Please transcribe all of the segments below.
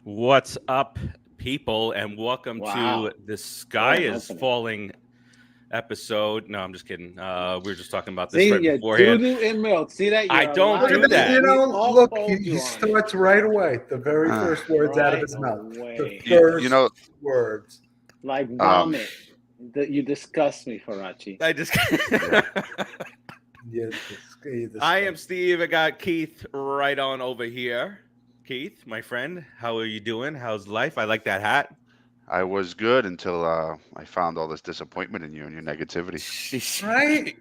What's up, people, and welcome to Wow. the What Sky an is opening. Falling episode. No, I'm just kidding. We were just talking about this See, right you beforehand. doo-doo and milk. See that? I You're a don't Look at do liar. that. that. We all Look, called he you on it. starts right away. The very Uh, first words out of Right his mouth. The away. you first know, words. Like um, vomit. You disgust me, Farace. I just. yeah, I am Steve. I got Keith right on over here. Keith, my friend, how are you doing? How's life? I like that hat. I was good until I found all this disappointment in you and your negativity. Right?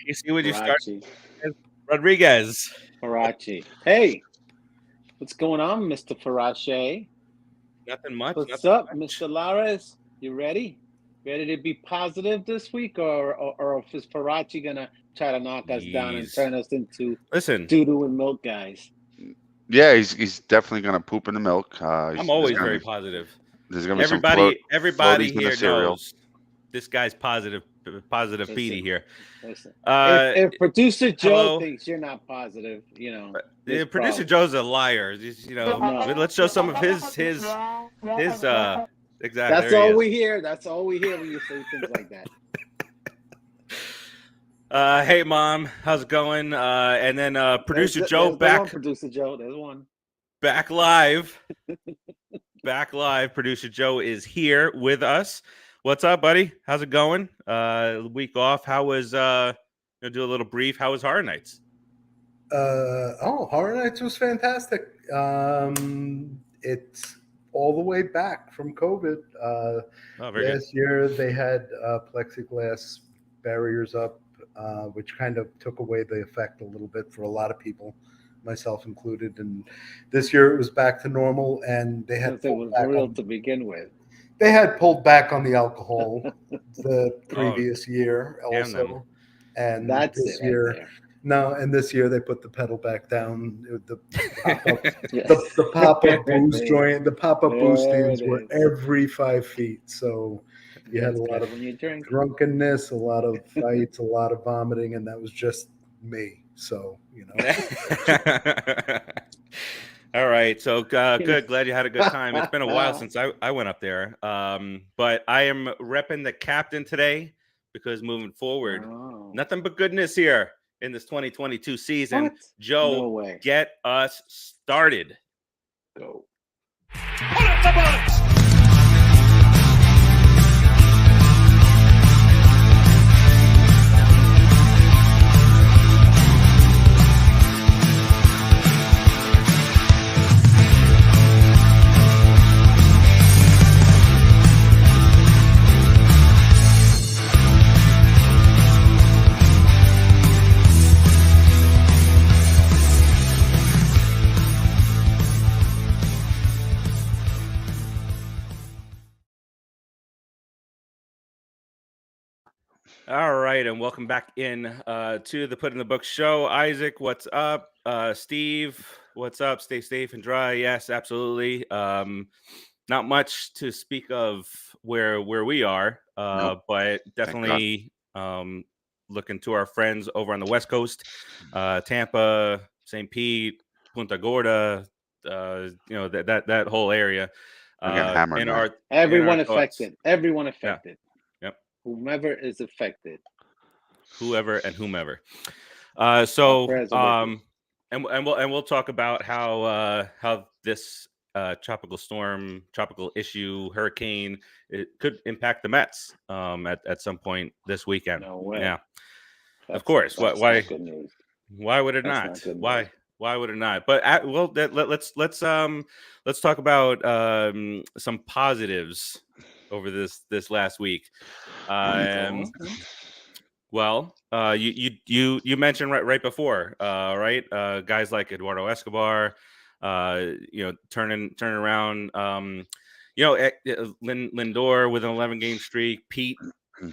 You see what you started, Farace. Rodriguez. Farace. Hey, what's going on, Mr. Farace? Nothing much. What's Nothing up, much. Mr. Lares? You ready? Ready to be positive this week, or is Farace gonna try to knock us down and Jeez. turn us into Listen, doo-doo and milk guys? Yeah, he's definitely gonna poop in the milk. I'm There's always gonna very be positive. there's gonna be some Everybody floaties in the here cereal. knows this guy's positive Petey Listen, here. listen. Uh, If producer Joe hello. thinks you're not positive, there's Producer problems. Joe's a liar. No, Let's show some of his exactly. that's There he all is. we hear. That's all we hear when you say things like that. Hey mom, how's it going? And then producer Joe There's the one, producer Joe. There's one. back live. Back live. Producer Joe is here with us. What's up, buddy? How's it going? Week off. How was gonna do a little brief. How was Horror Nights? Horror Nights was fantastic. It's all the way back from COVID. Oh, very good. Last year they had plexiglass barriers up, which kind of took away the effect a little bit for a lot of people, myself included. And this year it was back to normal, and they had Since it was real to begin with. they had pulled back on the alcohol the previous year damn them. also, and That's this it right year. there. No, and this year they put the pedal back down. The pop-up, Yes. the pop-up boost joint, the pop-up boost There stands it were is. every 5 feet. So you had That's a lot good of when you drink. drunkenness, a lot of fights, a lot of vomiting, and that was just me. So All right. So good. Glad you had a good time. It's been a while since I went up there. But I am repping the captain today because moving forward, Oh. nothing but goodness here in this 2022 season. What? Joe, No way. get us started. Go. Put up the bullets! All right, and welcome back in to the Put in the Book show. Isaac, what's up? Steve, what's up? Stay safe and dry. Yes, absolutely. Not much to speak of where we are, Nope. but definitely looking to our friends over on the West Coast, Tampa, St. Pete, Punta Gorda, that whole area. I'm getting hammered, in man. our Everyone in our thoughts. affected. Everyone affected. Yep. Whomever is affected. Whoever and whomever. Our prayers are with you. And we'll talk about how this tropical issue, hurricane, it could impact the Mets at some point this weekend. No way. Yeah, That's, of course. that's Why? not good news. Why would it That's not? not good Why? news. Why would it not? But let's talk about some positives over this last week. Well, you mentioned right before, right? Guys like Eduardo Escobar, turning around. Lindor with an 11-game streak. Pete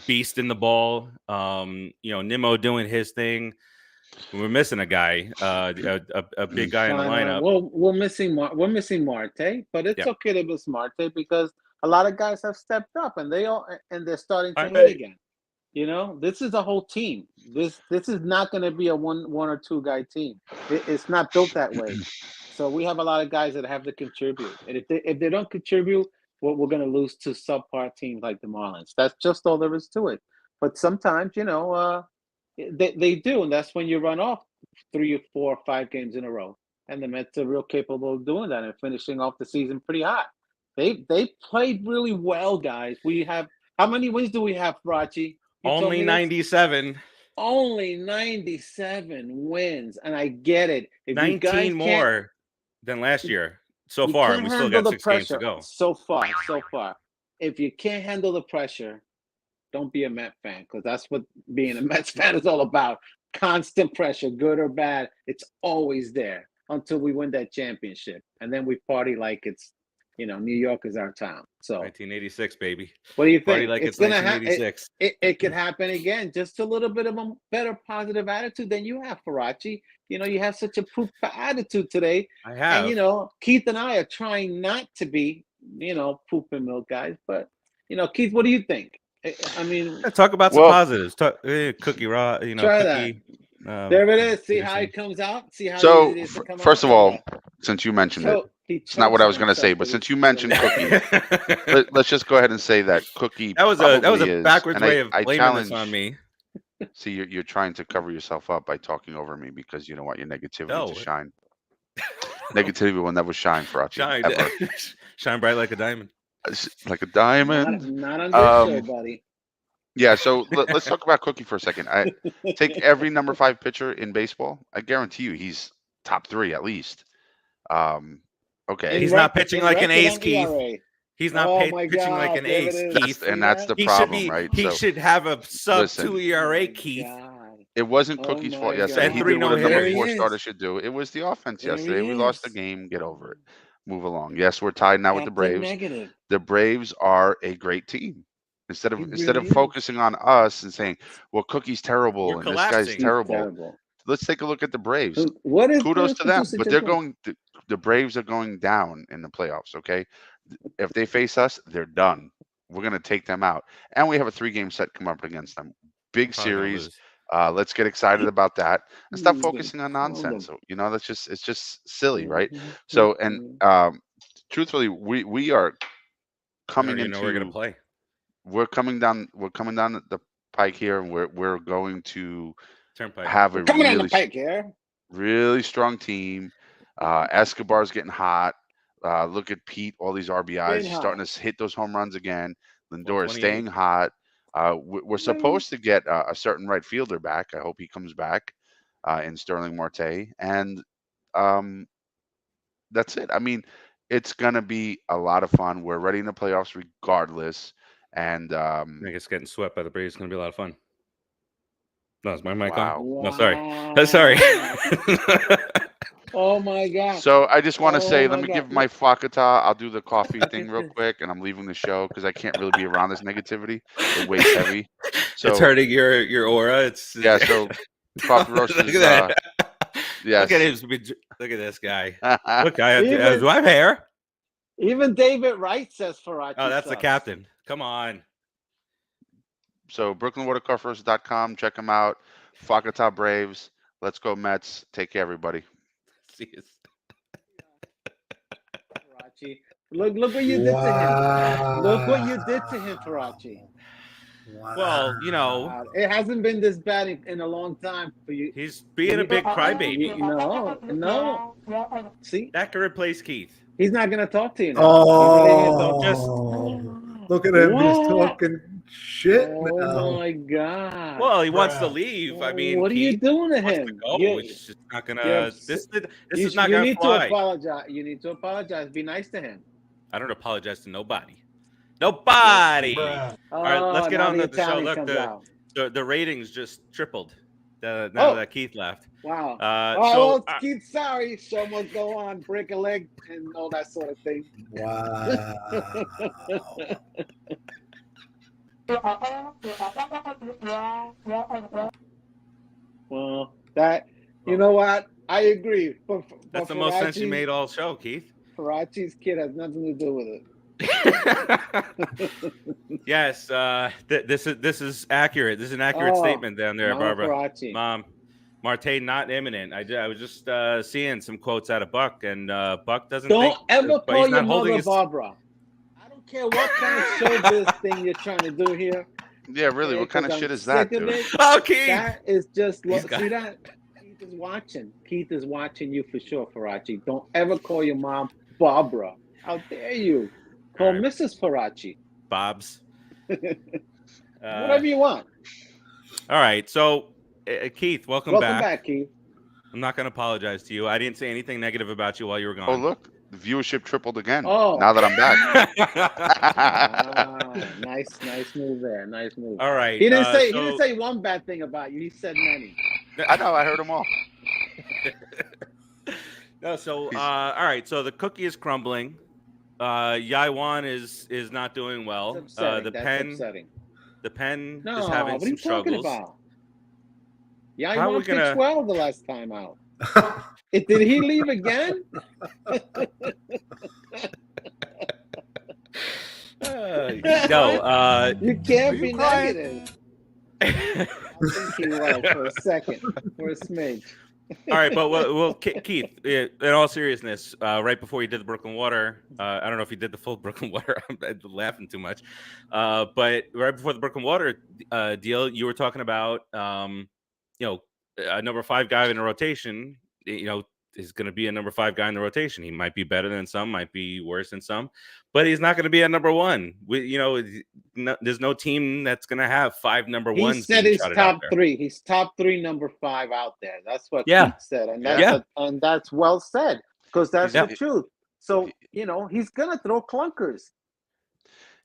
beast in the ball. Nimmo doing his thing. We're missing a guy, a big guy in the lineup. Well, we're missing Marte, but it's okay to miss Marte because a lot of guys have stepped up and they're starting to hit again. You know, this is a whole team. This is not going to be a one or two guy team. It's not built that way. So we have a lot of guys that have to contribute, and if they don't contribute, we're going to lose to subpar teams like the Marlins. That's just all there is to it. But sometimes, they do, and that's when you run off 3 or 4 or 5 games in a row. And the Mets are real capable of doing that and finishing off the season pretty hot. They played really well, guys. We have how many wins do we have, Farace? Only 97. Only 97 wins, and I get it. If 19 more than last year so far, and we still got 6 games to go. So far. If you can't handle the pressure, don't be a Met fan, because that's what being a Mets fan is all about. Constant pressure, good or bad, it's always there until we win that championship, and then we party like it's New York is our town. So 1986, baby. What do you think? Party like it's 1986. It could happen again. Just a little bit of a better positive attitude than you have, Farace. You have such a poop attitude today. I have. And Keith and I are trying not to be, poop and milk guys. But Keith, what do you think? I mean, talk about some positives. Cookie raw. Try cookie, that. There it is. See how it comes out. See how so. it is to come First out? of all, since you mentioned it. It's not what I was going to say, but since you mentioned Cookie, let's just go ahead and say that Cookie. That was a backwards way of blaming this on me. See, you're trying to cover yourself up by talking over me because you don't want your negativity to shine. Negativity will never shine, Farace. Shine bright like a diamond. Like a diamond. Not on this show, buddy. Yeah, so let's talk about Cookie for a second. I take every number 5 pitcher in baseball. I guarantee you, he's top 3 at least. Okay. He's not pitching like an ace, Keith. He's not pitching like an ace, Keith. And that's the problem, right? He should have a sub-2 ERA, Keith. It wasn't Cookie's fault yesterday. He did what a number 4 starter should do. It was the offense yesterday. We lost the game. Get over it. Move along. Yes, we're tied now with the Braves. The Braves are a great team. Instead of focusing on us and saying, well, Cookie's terrible and this guy's terrible. Let's take a look at the Braves. Kudos to them, but the Braves are going down in the playoffs, okay? If they face us, they're done. We're going to take them out. And we have a 3-game set come up against them. Big series. Let's get excited about that and stop focusing on nonsense. So, it's just silly, right? So, and truthfully, we are coming into we're going to play. We're coming down the pike here, and we're going to Turnpike. Have a coming down the pike here. Really strong team. Escobar's getting hot. Look at Pete, all these RBIs. He's starting to hit those home runs again. Lindor is staying hot. We're supposed to get a certain right fielder back. I hope he comes back in Sterling Marte. And that's it. I mean, it's going to be a lot of fun. We're ready in the playoffs regardless. And I think it's getting swept by the Braves. It's going to be a lot of fun. No, is my mic on? Wow. No, sorry. Oh, my God. So I just want to say, let me give my Fwakata. I'll do the coffee thing real quick, and I'm leaving the show because I can't really be around this negativity. It weighs heavy. So, it's hurting your aura. So coffee roast Look at that. Yes. Look at this guy. Look, do I have hair? Even David Wright says Farace. Oh, that's the captain. Come on. So BrooklynWaterCarFirst.com. Check them out. Fwakata Braves. Let's go Mets. Take care, everybody. See you. Look what you did to him. Look what you did to him, Farace. Wow. Well, it hasn't been this bad in a long time for you. He's being a big crybaby. No. See? That could replace Keith. He's not going to talk to you now. Look at him. He's talking shit now. Oh, my God. Well, he wants to leave. I mean, what are you doing to him? It's just not going to – this is not going to fly. You need to apologize. You need to apologize. Be nice to him. I don't apologize to nobody. Nobody. All right, let's get on the show. Look, the ratings just tripled now that Keith left. Wow. Keith, sorry. Show must go on. Break a leg and all that sort of thing. Wow. Well, you know what? I agree. But that's the most sense you made all show, Keith. Farace's kid has nothing to do with it. Yes, this is accurate. This is an accurate statement down there, Mama Barbara. Farace. Mom, Marte not imminent. I was just seeing some quotes out of Buck, and Buck doesn't Don't think. ever But call he's your not holding mother his. Barbara. I don't care what kind of showbiz thing you're trying to do here. Yeah, really. What kind of shit is that, dude? Oh, Keith. That is just got- see that. Keith is watching. Keith is watching you for sure, Farace. Don't ever call your mom Barbara. How dare you? Call right. Mrs. Farace. Bob's. Whatever you want. All right. So, Keith, welcome back. Keith. I'm not going to apologize to you. I didn't say anything negative about you while you were gone. Oh, look. The viewership tripled again. Oh. Now that I'm back. Nice move there. Nice move. All right. He didn't say one bad thing about you. He said many. I know. I heard them all. No. So, all right. So the cookie is crumbling. Yaiwan is not doing well. That's upsetting. The pen No, is having what are some you talking struggles. about? Yaiwan pitched well the last time out. Did he leave again? No, you can't be negative. I think he was for a second, for a smidge. All right, but well, Keith, in all seriousness, right before you did the Brooklyn Water, I don't know if you did the full Brooklyn Water. I'm laughing too much. But right before the Brooklyn Water deal, you were talking about, a number 5 guy in a rotation, is going to be a number 5 guy in the rotation. He might be better than some, might be worse than some, but he's not going to be a number 1. There's no team that's going to have 5 number 1s. He said he's top 3. He's top 3, number 5 out there. That's what Keith said, and that's well said because that's the truth. So he's going to throw clunkers.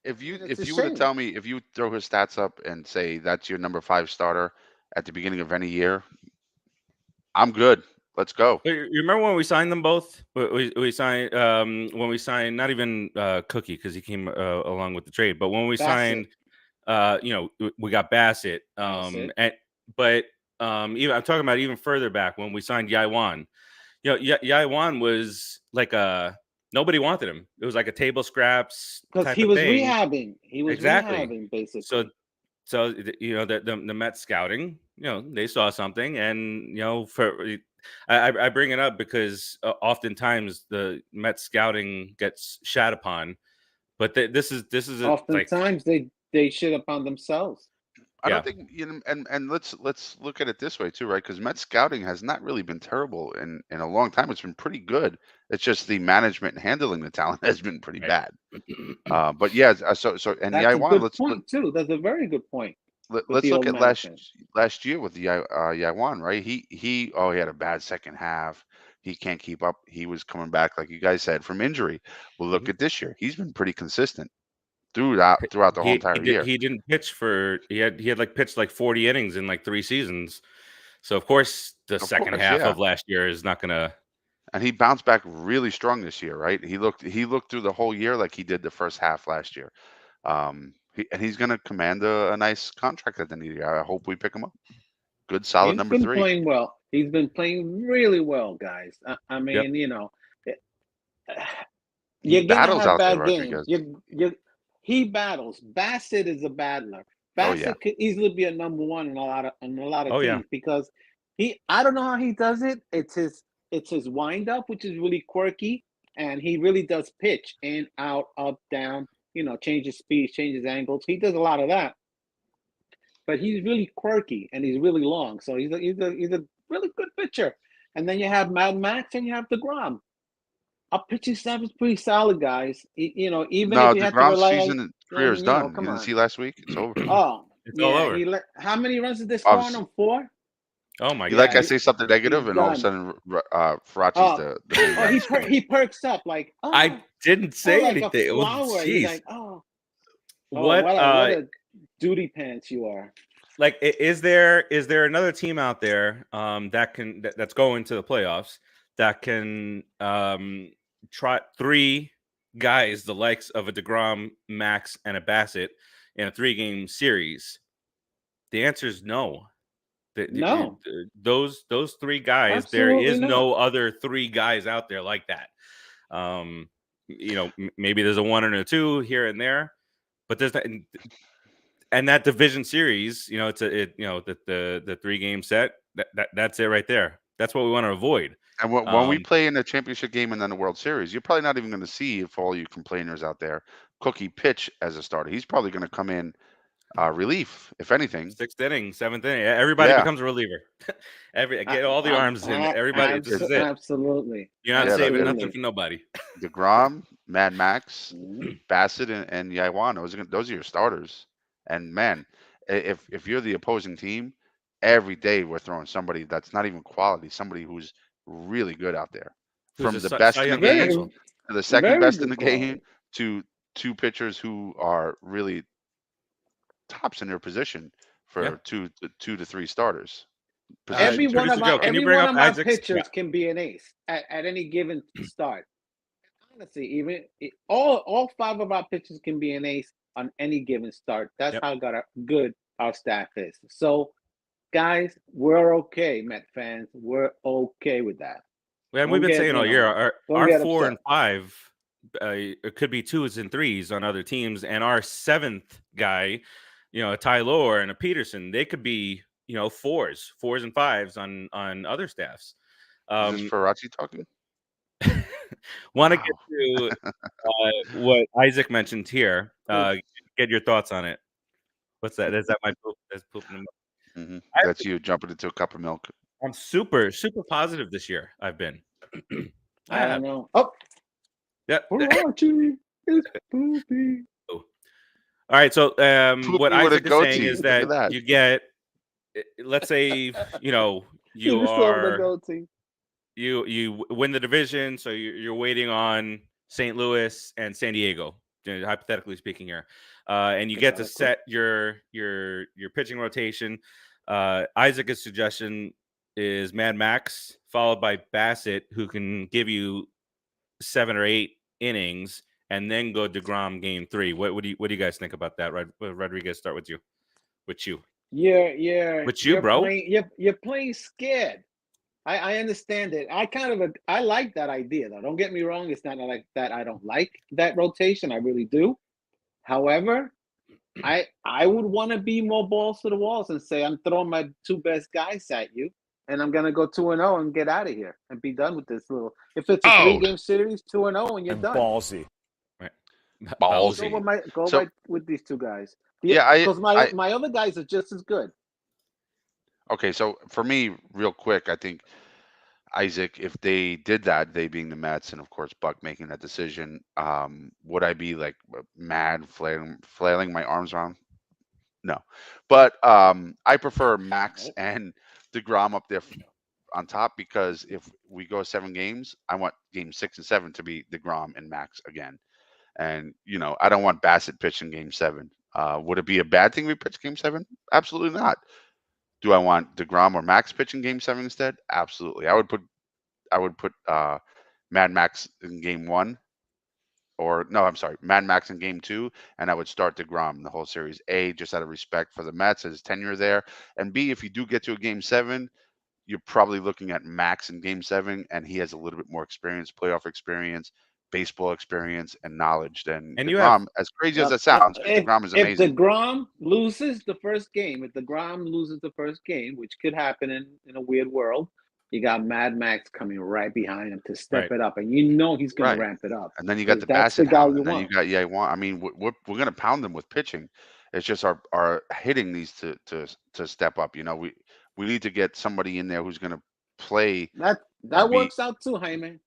If you were to tell me, if you throw his stats up and say that's your number 5 starter at the beginning of any year, I'm good. Let's go. You remember when we signed them both? We signed when we signed not even Cookie because he came along with the trade, but when we signed, we got Bassett. Even I'm talking about even further back when we signed Yaiwan. Yaiwan was like nobody wanted him. It was like a table scraps because he was rehabbing. He was rehabbing basically. So the Mets scouting, they saw something, and I bring it up because oftentimes the Mets scouting gets shat upon, but this is oftentimes they shit upon themselves. I don't think and let's look at it this way too, right? Because Mets scouting has not really been terrible in a long time. It's been pretty good. It's just the management handling the talent has been pretty bad. But yeah, so and that's Yaiwan, a good point too. That's a very good point. Let's look at last year with the Yaiwan, right? He had a bad second half. He can't keep up. He was coming back, like you guys said, from injury. Well, look at this year. He's been pretty consistent throughout the whole entire year. He didn't pitch he had pitched like 40 innings in like 3 seasons. So of course the second half of last year is not gonna. And he bounced back really strong this year, right? He looked through the whole year like he did the first half last year. He's going to command a nice contract at the end of the year. I hope we pick him up. Good, solid number 3. He's been playing well. He's been playing really well, guys. I mean, you're going to have bad games. He battles. Bassett is a battler. Bassett could easily be a number 1 in a lot of teams because I don't know how he does it. It's his wind up, which is really quirky, and he really does pitch in, out, up, down. Changes speed, changes angles. He does a lot of that, but he's really quirky and he's really long. So he's a really good pitcher. And then you have Mad Max and you have DeGrom. Our pitching staff is pretty solid, guys. Even if you have to rely season career is done. You didn't see last week? It's over. Oh, it's all over. How many runs did they score on him? 4? Oh my God! Like I say something negative, and all of a sudden, Farace's the he perks up like. Oh, I didn't say like anything. A flower. He's like, what a duty pants you are. Like, is there another team out there that's going to the playoffs that can trot 3 guys the likes of a DeGrom, Max, and a Bassett in a 3-game series? The answer is no. No, those 3 guys. Absolutely there is not. no other 3 guys out there like that. maybe there's a 1 and a 2 here and there, but there's that. And that division series, it's the 3-game set. That's it right there. That's what we want to avoid. And when we play in a championship game and then the World Series, you're probably not even going to see, if all you complainers out there, Cookie pitch as a starter. He's probably going to come in relief, if anything. 6th inning, 7th inning. Everybody becomes a reliever. Get all the arms in. Everybody, this is it. Absolutely. You're not saving nothing for nobody. DeGrom, Mad Max, Bassett, and Yaiwan. Those are your starters. And man, if you're the opposing team, every day we're throwing somebody that's not even quality, somebody who's really good out there. From the best in the game to the second best in the game to 2 pitchers who are really tops in their position for 2 to 3 starters. Every one of my pitchers can be an ace at any given start. Honestly, all 5 of our pitchers can be an ace on any given start. That's how good our staff is. So, guys, we're okay, Met fans. We're okay with that. And we've been saying all year, our 4 and 5 it could be 2s and 3s on other teams, and our 7th guy, a Ty Lohr and a Peterson, they could be 4s and 5s on other staffs. Is this Farace talking? Want to get to what Isaac mentioned here. Get your thoughts on it. What's that? Is that my poop? That's poop in the milk. Mm-hmm. That's you jumping into a cup of milk. I'm super positive this year. I've been. I don't know. Oh, yeah. It's poopy. All right. So what Isaac is saying is that you get, let's say, you win the division, so you're waiting on St. Louis and San Diego, hypothetically speaking here, and you get to set your pitching rotation. Isaac's suggestion is Mad Max followed by Bassett, who can give you 7 or 8 innings, and then go DeGrom game 3. What do you guys think about that? Rodriguez, start with you. Yeah. With you, bro. You're playing scared. I understand it. I like that idea, though. Don't get me wrong. It's not like that. I don't like that rotation. I really do. However, I would want to be more balls to the walls and say I'm throwing my 2 best guys at you, and I'm gonna go 2-0 and get out of here and be done with this little. If it's a 3-game series, 2-0 and you're done. Ballsy. Right. Ballsy. Go with these 2 guys. Because my other guys are just as good. Okay, so for me, real quick, I think Isaac, if they did that, they being the Mets, and of course Buck making that decision, would I be like mad, flailing my arms around? No, but I prefer Max and DeGrom up there on top, because if we go 7 games, I want game 6 and 7 to be DeGrom and Max again, and I don't want Bassett pitching game 7. Would it be a bad thing if we pitch game 7? Absolutely not. Do I want DeGrom or Max pitching game 7 instead? Absolutely. I would put Mad Max in game 1, or no, I'm sorry, Mad Max in game 2, and I would start DeGrom in the whole series. A, just out of respect for the Mets, his tenure there, and B, if you do get to a game 7, you're probably looking at Max in game 7, and he has a little bit more experience, playoff experience, baseball experience, and knowledge than DeGrom. As crazy as that sounds, DeGrom is amazing. If DeGrom loses the first game, which could happen in a weird world, you got Mad Max coming right behind him to step it up, and he's going to ramp it up. And then you got the Bassett, and then you got Yaiwan. I mean, we're going to pound them with pitching. It's just our hitting needs to step up. We need to get somebody in there who's going to play. That works out too, Jaime.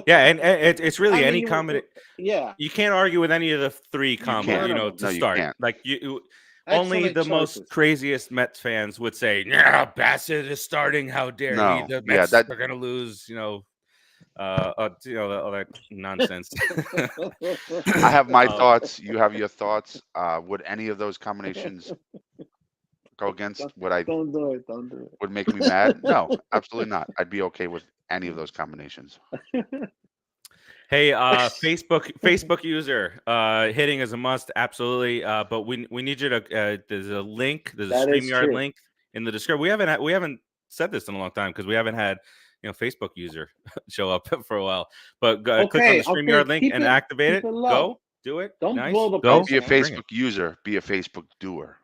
Yeah, and it's really any combination. Yeah, you can't argue with any of the 3 combos. To start, like only the most craziest Mets fans would say, "Yeah, Bassett is starting. How dare he? The Mets are going to lose." All that nonsense. I have my thoughts. You have your thoughts. Would any of those combinations go against what I don't do it. Would make me mad? No, absolutely not. I'd be okay with any of those combinations. Hey, Facebook user, hitting is a must, absolutely. But we need you to. There's a link. There's a StreamYard link in the description. We haven't said this in a long time because we haven't had Facebook user show up for a while. But click on the StreamYard link and activate it. Go do it. Don't nice. blow the Go. Be a Facebook user. Be a Facebook doer.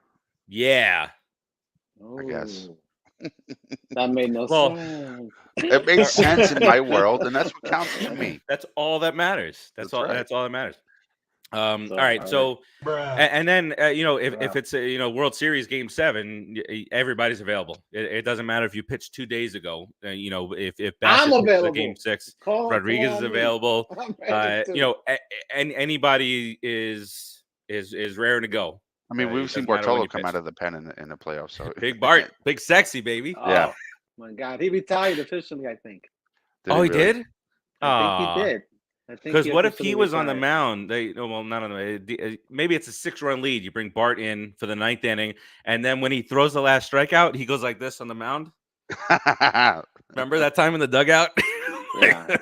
Yeah. I guess. That made no sense. It made sense in my world, and that's what counts to me. That's all that matters. That's all. right. That's all that matters. All right. So, and then if it's a World Series Game 7, everybody's available. It doesn't matter if you pitched 2 days ago. If Bassett I'm available. Game 6, Rodriguez is available. And anybody is raring to go. I mean, we've seen Bartolo come out of the pen in the playoffs. So Big Bart, big sexy baby. Yeah. Oh my God, he retired officially. I think. He did. I think he did. Because what if he was on the mound? Not on the. Maybe it's a 6-run lead. You bring Bart in for the 9th inning, and then when he throws the last strikeout, he goes like this on the mound. Remember that time in the dugout? Yeah.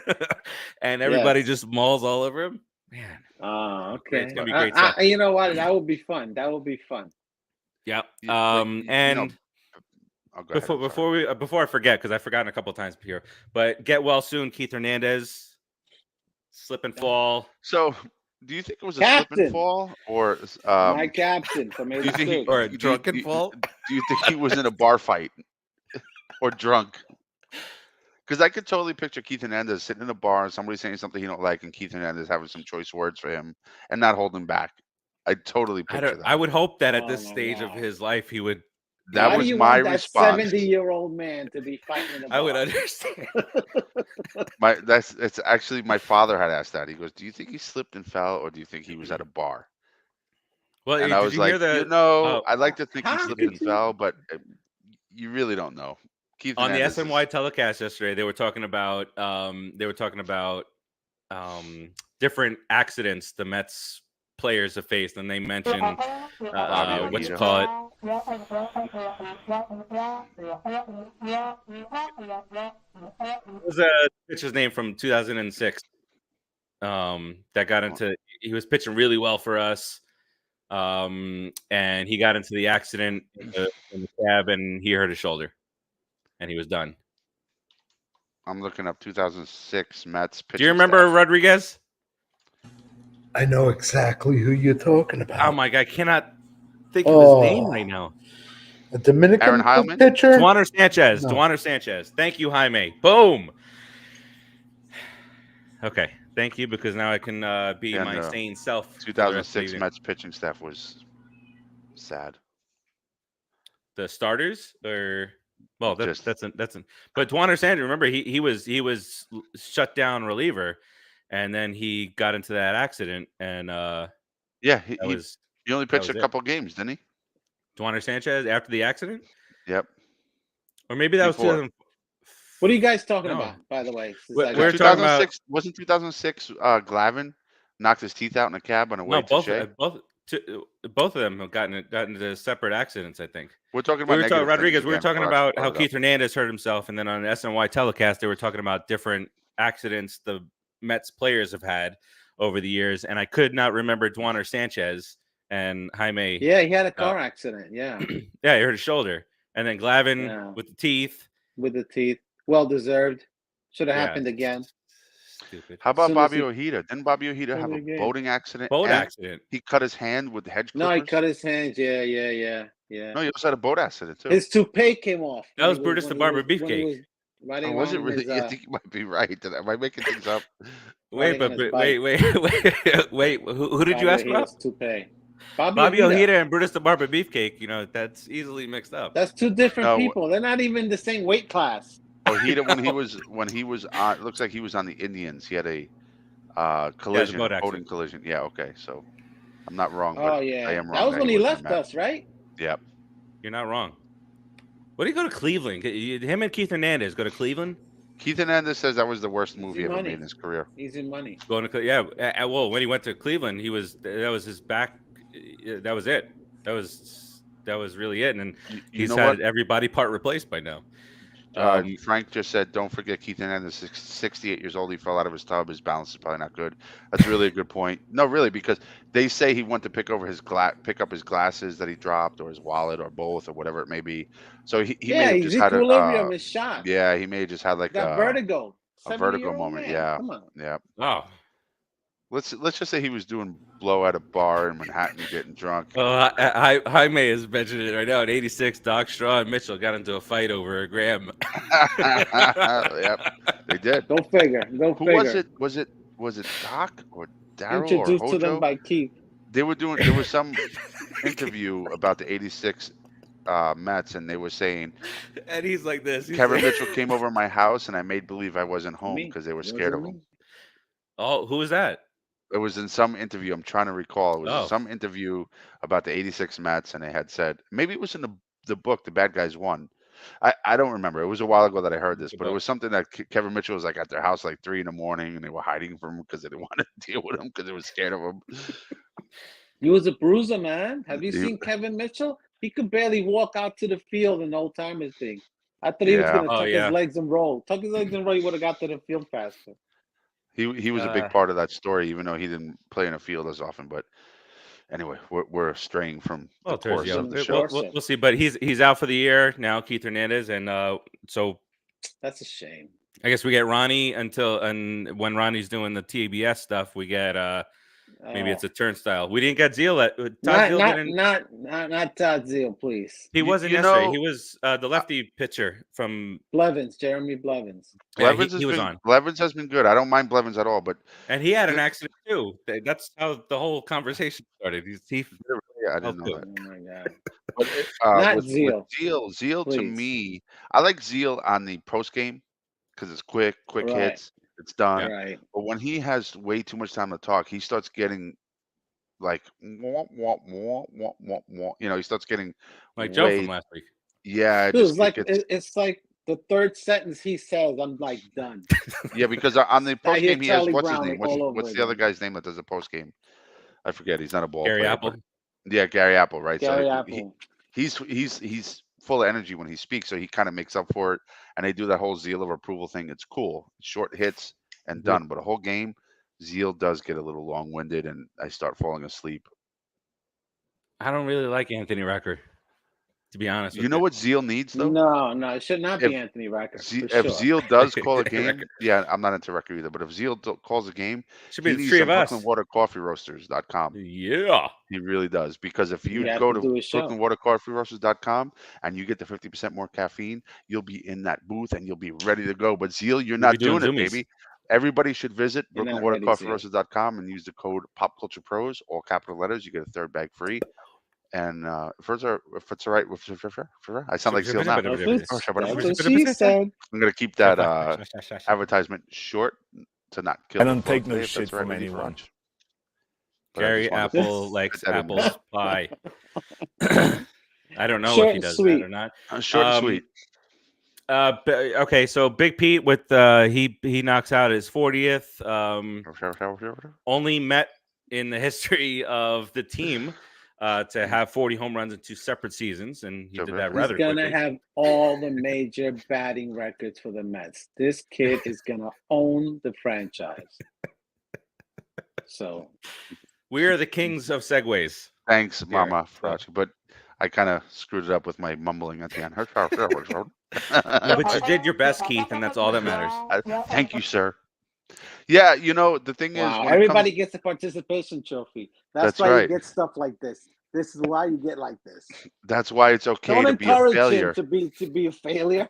And everybody just mauls all over him. Man. Oh, okay. It's gonna be great stuff. You know what? That would be fun. Yeah. and before I forget, because I've forgotten a couple of times here, but get well soon, Keith Hernandez. Slip and fall. So, do you think it was a slip and fall, or my captain from or a drunken fall? Do you think he was in a bar fight or drunk? Because I could totally picture Keith Hernandez sitting in a bar and somebody saying something he don't like, and Keith Hernandez having some choice words for him and not holding back. I totally picture that. I would hope that at this stage of his life, he would. That was my response. 70-year-old man to be fighting in a bar. I would understand. It's actually my father had asked that. He goes, "Do you think he slipped and fell, or do you think he was at a bar?" Well, and I was like, I like to think he slipped and fell, but you really don't know. Keith on the SNY telecast yesterday, they were talking about different accidents the Mets players have faced, and they mentioned what you call it. What was a pitcher's name from 2006 that got into? He was pitching really well for us, and he got into the accident in the cab, and he hurt his shoulder, and he was done. I'm looking up 2006 Mets. Do you remember Rodriguez? I know exactly who you're talking about. Oh my God, I cannot think of his name right now. A Dominican pitcher? Duaner Sanchez. No. Duaner Sanchez. Thank you, Jaime. Boom. Okay. Thank you, because now I can be my sane self. 2006 Mets pitching staff was sad. The starters, or but Duaner Sanchez. Remember, he was shut down reliever, and then he got into that accident, and he only pitched a couple games, didn't he? Duaner Sanchez after the accident? Yep. Or maybe that was 2000. What are you guys talking about, by the way? We're talking about. Wasn't 2006 Glavine knocked his teeth out in a cab on a way to Shea? Both of them have gotten into separate accidents, I think. We're talking about Rodriguez. We were talking about how Keith Hernandez hurt himself, and then on an SNY telecast, they were talking about different accidents the Mets players have had over the years, and I could not remember Duaner Sanchez and Jaime. Yeah, he had a car accident. Yeah. Yeah, he hurt his shoulder, and then Glavine with the teeth. Well deserved. Should have happened again. Stupid. How about Bobby Ojeda? Didn't Bobby Ojeda have a boating accident? Accident. He cut his hand with the hedge clippers? No, he cut his hands. Yeah. No, he also had a boat accident too. His toupee came off. That was Brutus the Barber Beefcake. Was it really? You think you might be right? Am I making things up? Wait. Who did you ask about? Toupee. Bobby Ojeda and Brutus the Barber Beefcake. That's easily mixed up. That's two different people. They're not even the same weight class. Ojeda, when he was on, it looks like he was on the Indians. He had a collision, boating collision. Yeah, okay, so I'm not wrong. Oh yeah, I am wrong. That was when he left us, right? Yep. You're not wrong. What do you go to Cleveland? Him and Keith Hernandez go to Cleveland. Keith Hernandez says that was the worst movie ever made in his career. Easy money. Going to well, when he went to Cleveland, that was his back. That was it. That was really it, and he's had every body part replaced by now. Frank just said, "Don't forget Keith Hernandez is 68 years old. He fell out of his tub. His balance is probably not good." That's really a good point. No, really, because they say he went to pick up his glasses that he dropped, or his wallet, or both, or whatever it may be. So he may Yeah, have his just had equilibrium is shot. yeah, he may have just had like Got vertigo. a vertigo 70-year-old moment. man. Yeah, Come on. yeah. Oh. Let's just say he was doing blow at a bar in Manhattan, getting drunk. Well, Jaime is mentioning it right now. In '86, Doc Straw and Mitchell got into a fight over a gram. Yep, they did. Go figure. Go Who figure. was it? Was it Doc or Daryl or Introduced to them Hojo? by Keith. There was some interview about the '86 Mets, and they were saying And he's like this. He's Kevin like, Mitchell came over my house, and I made believe I wasn't home Me. because they were It scared of wasn't him. me. Oh, who was that? It was in some interview. I'm trying to recall. It was in Oh. some interview about the '86 Mets, and they had said maybe it was in the book, The Bad Guys Won. I don't remember. It was a while ago that I heard this, The but it book. was something that Kevin Mitchell was like at their house like 3 in the morning, and they were hiding from him because they didn't want to deal with him because they were scared of him. He was a bruiser, man. Have you He- seen Kevin Mitchell? He could barely walk out to the field in old timers thing. I thought he was Yeah. gonna Oh, tuck yeah. his legs and roll. Tuck his legs and roll, he would have got to the field faster. He was a big part of that story, even though he didn't play in a field as often. But anyway, we're straying from the course Terziano. of the show. We'll see, but he's out for the year now, Keith Hernandez, and so That's a shame. I guess we get Ronnie and when Ronnie's doing the TBS stuff, we get maybe it's a turnstile. We didn't get Zeal. Todd Zeal didn't. Not Todd Zeal, please. He You- wasn't you yesterday. know- He was the lefty pitcher from. Blevins, Jeremy Blevins. Yeah, Blevins he was on, Blevins has been good. I don't mind Blevins at all, but and he had an accident too. That's how the whole conversation started. yeah, I didn't know good. that. Oh my god. But Not with Zeal. Zeal to Please. me, I like Zeal on the post game because it's quick Right. hits, it's done. Right. But when he has way too much time to talk, he starts getting like wah, wah, wah, wah, wah, wah. He starts getting Like Joe way from last week. yeah. Dude, It it's like the third sentence he says, I'm like done. yeah, because on the I post hear game he has Charlie what's his Brown name? all over What's the other again. guy's name that does the post game? I forget. He's not a ball Gary player. Apple. But yeah, Gary Apple, right? Gary so Apple. he's full of energy when he speaks, so he kind of makes up for it. And they do that whole Zeal of approval thing. It's cool. Short hits and done. But a whole game, Zeal does get a little long winded, and I start falling asleep. I don't really like Anthony Rucker, to be honest. You know what Zeal needs though? No, it should not If- be Anthony Rucker. If Zeal does call a game, Record. yeah, I'm not into record either. But if Zeal calls a game, Should he be the needs three some of us. BrooklynWaterCoffeeRoasters.com. Yeah. He really does. Because if you have go to to do a show. BrooklynWaterCoffeeRoasters.com and you get the 50% more caffeine, you'll be in that booth and you'll be ready to go. But Zeal, you're We'll not be doing doing it, Zoomies. baby. Everybody should visit You're not ready, Zeal. BrooklynWaterCoffeeRoasters.com and use the code PopCulturePros, all capital letters. You get a third bag free. And if it's all right with I sound like Zeal now. That's what she said. I'm gonna keep that advertisement short to not kill. I don't take no if that's shit all right from with you, anyone. Farage. But I Gary just wanted to Apple put likes that in there. apples pie. I don't know Short if he and does sweet. that or not. Short and sweet. Okay, so Big Pete with he knocks out his 40th. Only Met in the history of the team to have 40 home runs in 2 separate seasons, and he did that rather He's gonna quickly. have all the major batting records for the Mets. This kid is gonna own the franchise. So We are the kings of segues. Thanks, Derek. Mama Farage. But I kind of screwed it up with my mumbling at the end. Yeah, but you did your best, Keith, and that's all that matters. Thank you, sir. Yeah, the thing is, wow, when it everybody comes, gets a participation trophy. That's That's why right. you get stuff like this. This is why you get like this. that's why it's okay Don't to be a encourage failure. him to be a failure.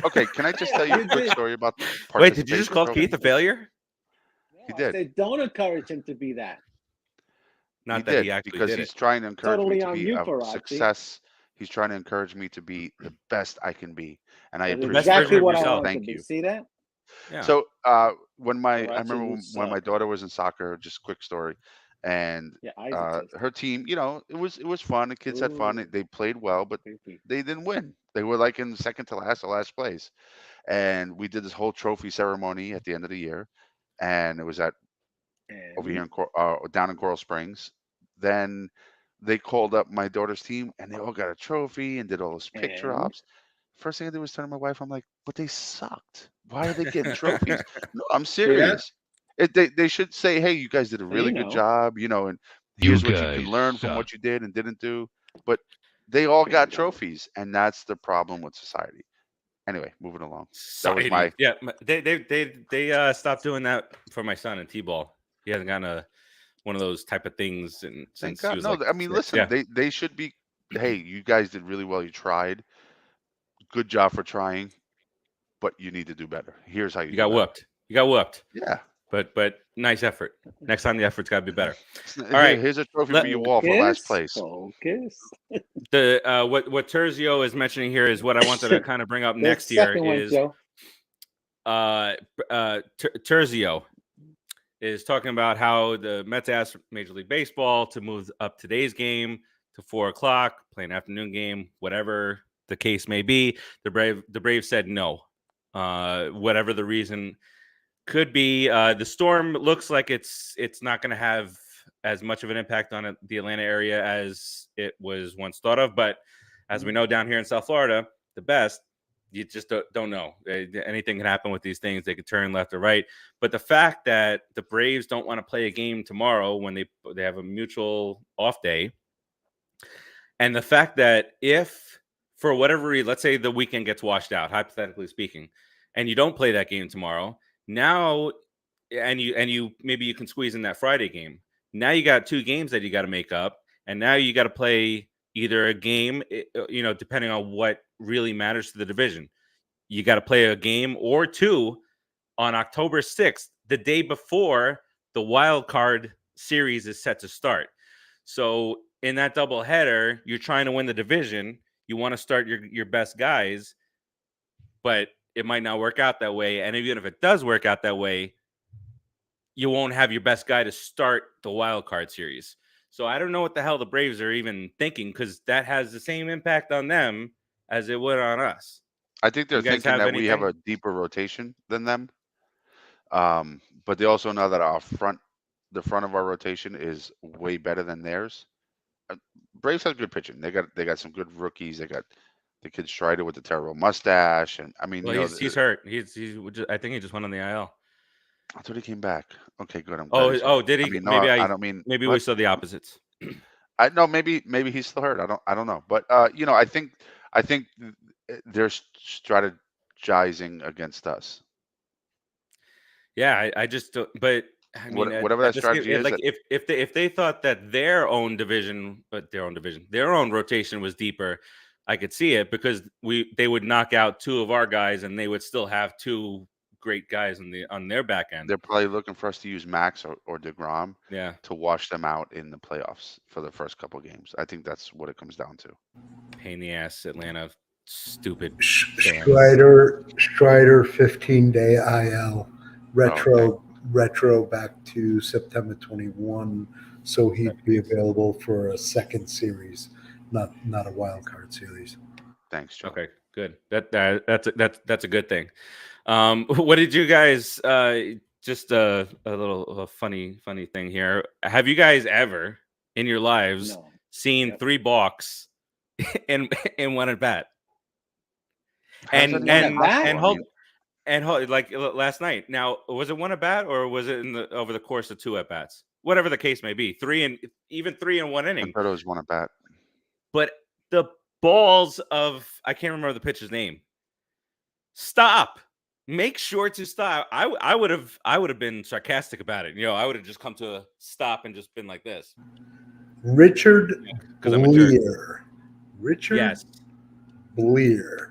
Okay, can I just tell you a quick story about the Wait, did you just participation call trophy? Keith a failure? He I did. said, don't encourage him to be that. Not He that did he actually because did he's it. trying to encourage Totally me to on be you, a Farace. success. He's trying to encourage me to be the best I can be, and I That's appreciate exactly version what of I yourself. want to Thank be. you. See that? Yeah. So I Farace, remember you when my suck. daughter was in soccer. Just quick story, and Yeah, Isaac says her team, it was fun. The kids had fun. Ooh. They played well, but creepy. they didn't win. They were like in second to last or last place, and we did this whole trophy ceremony at the end of the year, and it was over And here down in Coral Springs. Then they called up my daughter's team, and they all got a trophy and did all those picture And? ops. First thing I did was turn to my wife. I'm like, but they sucked. Why are they getting trophies? No, I'm serious. They should say, hey, you guys did a really good job, and here's what you can learn from what you did and didn't do. But they all got trophies, and that's the problem with society. Anyway, moving along. That was my they stopped doing that for my son in T-ball. He hasn't gotten one of those type of things since he was I mean, listen, they should be. Hey, you guys did really well. You tried. Good job for trying, but you need to do better. Here's how you got whooped. You got whooped. Yeah, but nice effort. Next time the effort's got to be better. All right, here's a trophy for your wall for last place. Focus. The what Terzio is mentioning here is what I wanted to kind of bring up next here is Terzio is talking about how the Mets asked Major League Baseball to move up today's game to 4:00, play an afternoon game, whatever the case may be. The Braves said no. Whatever the reason could be, the storm looks like it's not going to have as much of an impact on the Atlanta area as it was once thought of. But as we know down here in South Florida, the best, you just don't know. Anything can happen with these things. They could turn left or right. But the fact that the Braves don't want to play a game tomorrow when they have a mutual off day, and the fact that if for whatever reason, let's say the weekend gets washed out, hypothetically speaking, and you don't play that game tomorrow, now, and you maybe you can squeeze in that Friday game. Now you got 2 games that you got to make up, and now you got to play either a game, depending on what really matters to the division. You got to play a game or 2 on October 6th, the day before the wild card series is set to start. So in that doubleheader, you're trying to win the division. You want to start your best guys, but it might not work out that way. And even if it does work out that way, you won't have your best guy to start the wild card series. So I don't know what the hell the Braves are even thinking, because that has the same impact on them as it would on us. I think they're thinking that we have a deeper rotation than them. But they also know that the front of our rotation is way better than theirs. Braves has good pitching. They got some good rookies. They got the kid Strider with the terrible mustache, and I mean, he's hurt. I think he just went on the IL. I thought he came back. Okay, good. I'm glad did he? I mean, no, I don't mean. Maybe we saw the opposites. I know. Maybe he's still hurt. I don't know. But I think they're strategizing against us. Yeah, I just. But I mean, whatever that strategy is, like if they thought that their own rotation was deeper, I could see it, because they would knock out 2 of our guys and they would still have 2 great guys on their back end. They're probably looking for us to use Max or DeGrom, to wash them out in the playoffs for the first couple of games. I think that's what it comes down to. Pain in the ass, Atlanta, stupid. Strider 15-day IL retro back to September 21, so he'd be available for a second series, not a wild card series. Thanks, Joe. Okay, good. That's a good thing. What did you guys? Just a little funny thing here. Have you guys ever in your lives seen 3 balks in one at bat? And hold, like last night. Now, was it 1 at bat, or was it over the course of 2 at bats? Whatever the case may be, 3 in 1 inning. I thought it was 1 at bat. But the balls of, I can't remember the pitcher's name. Stop. Make sure to stop. I would have been sarcastic about it. I would have just come to a stop and just been like this. Richard Bleer. Richard Bleer.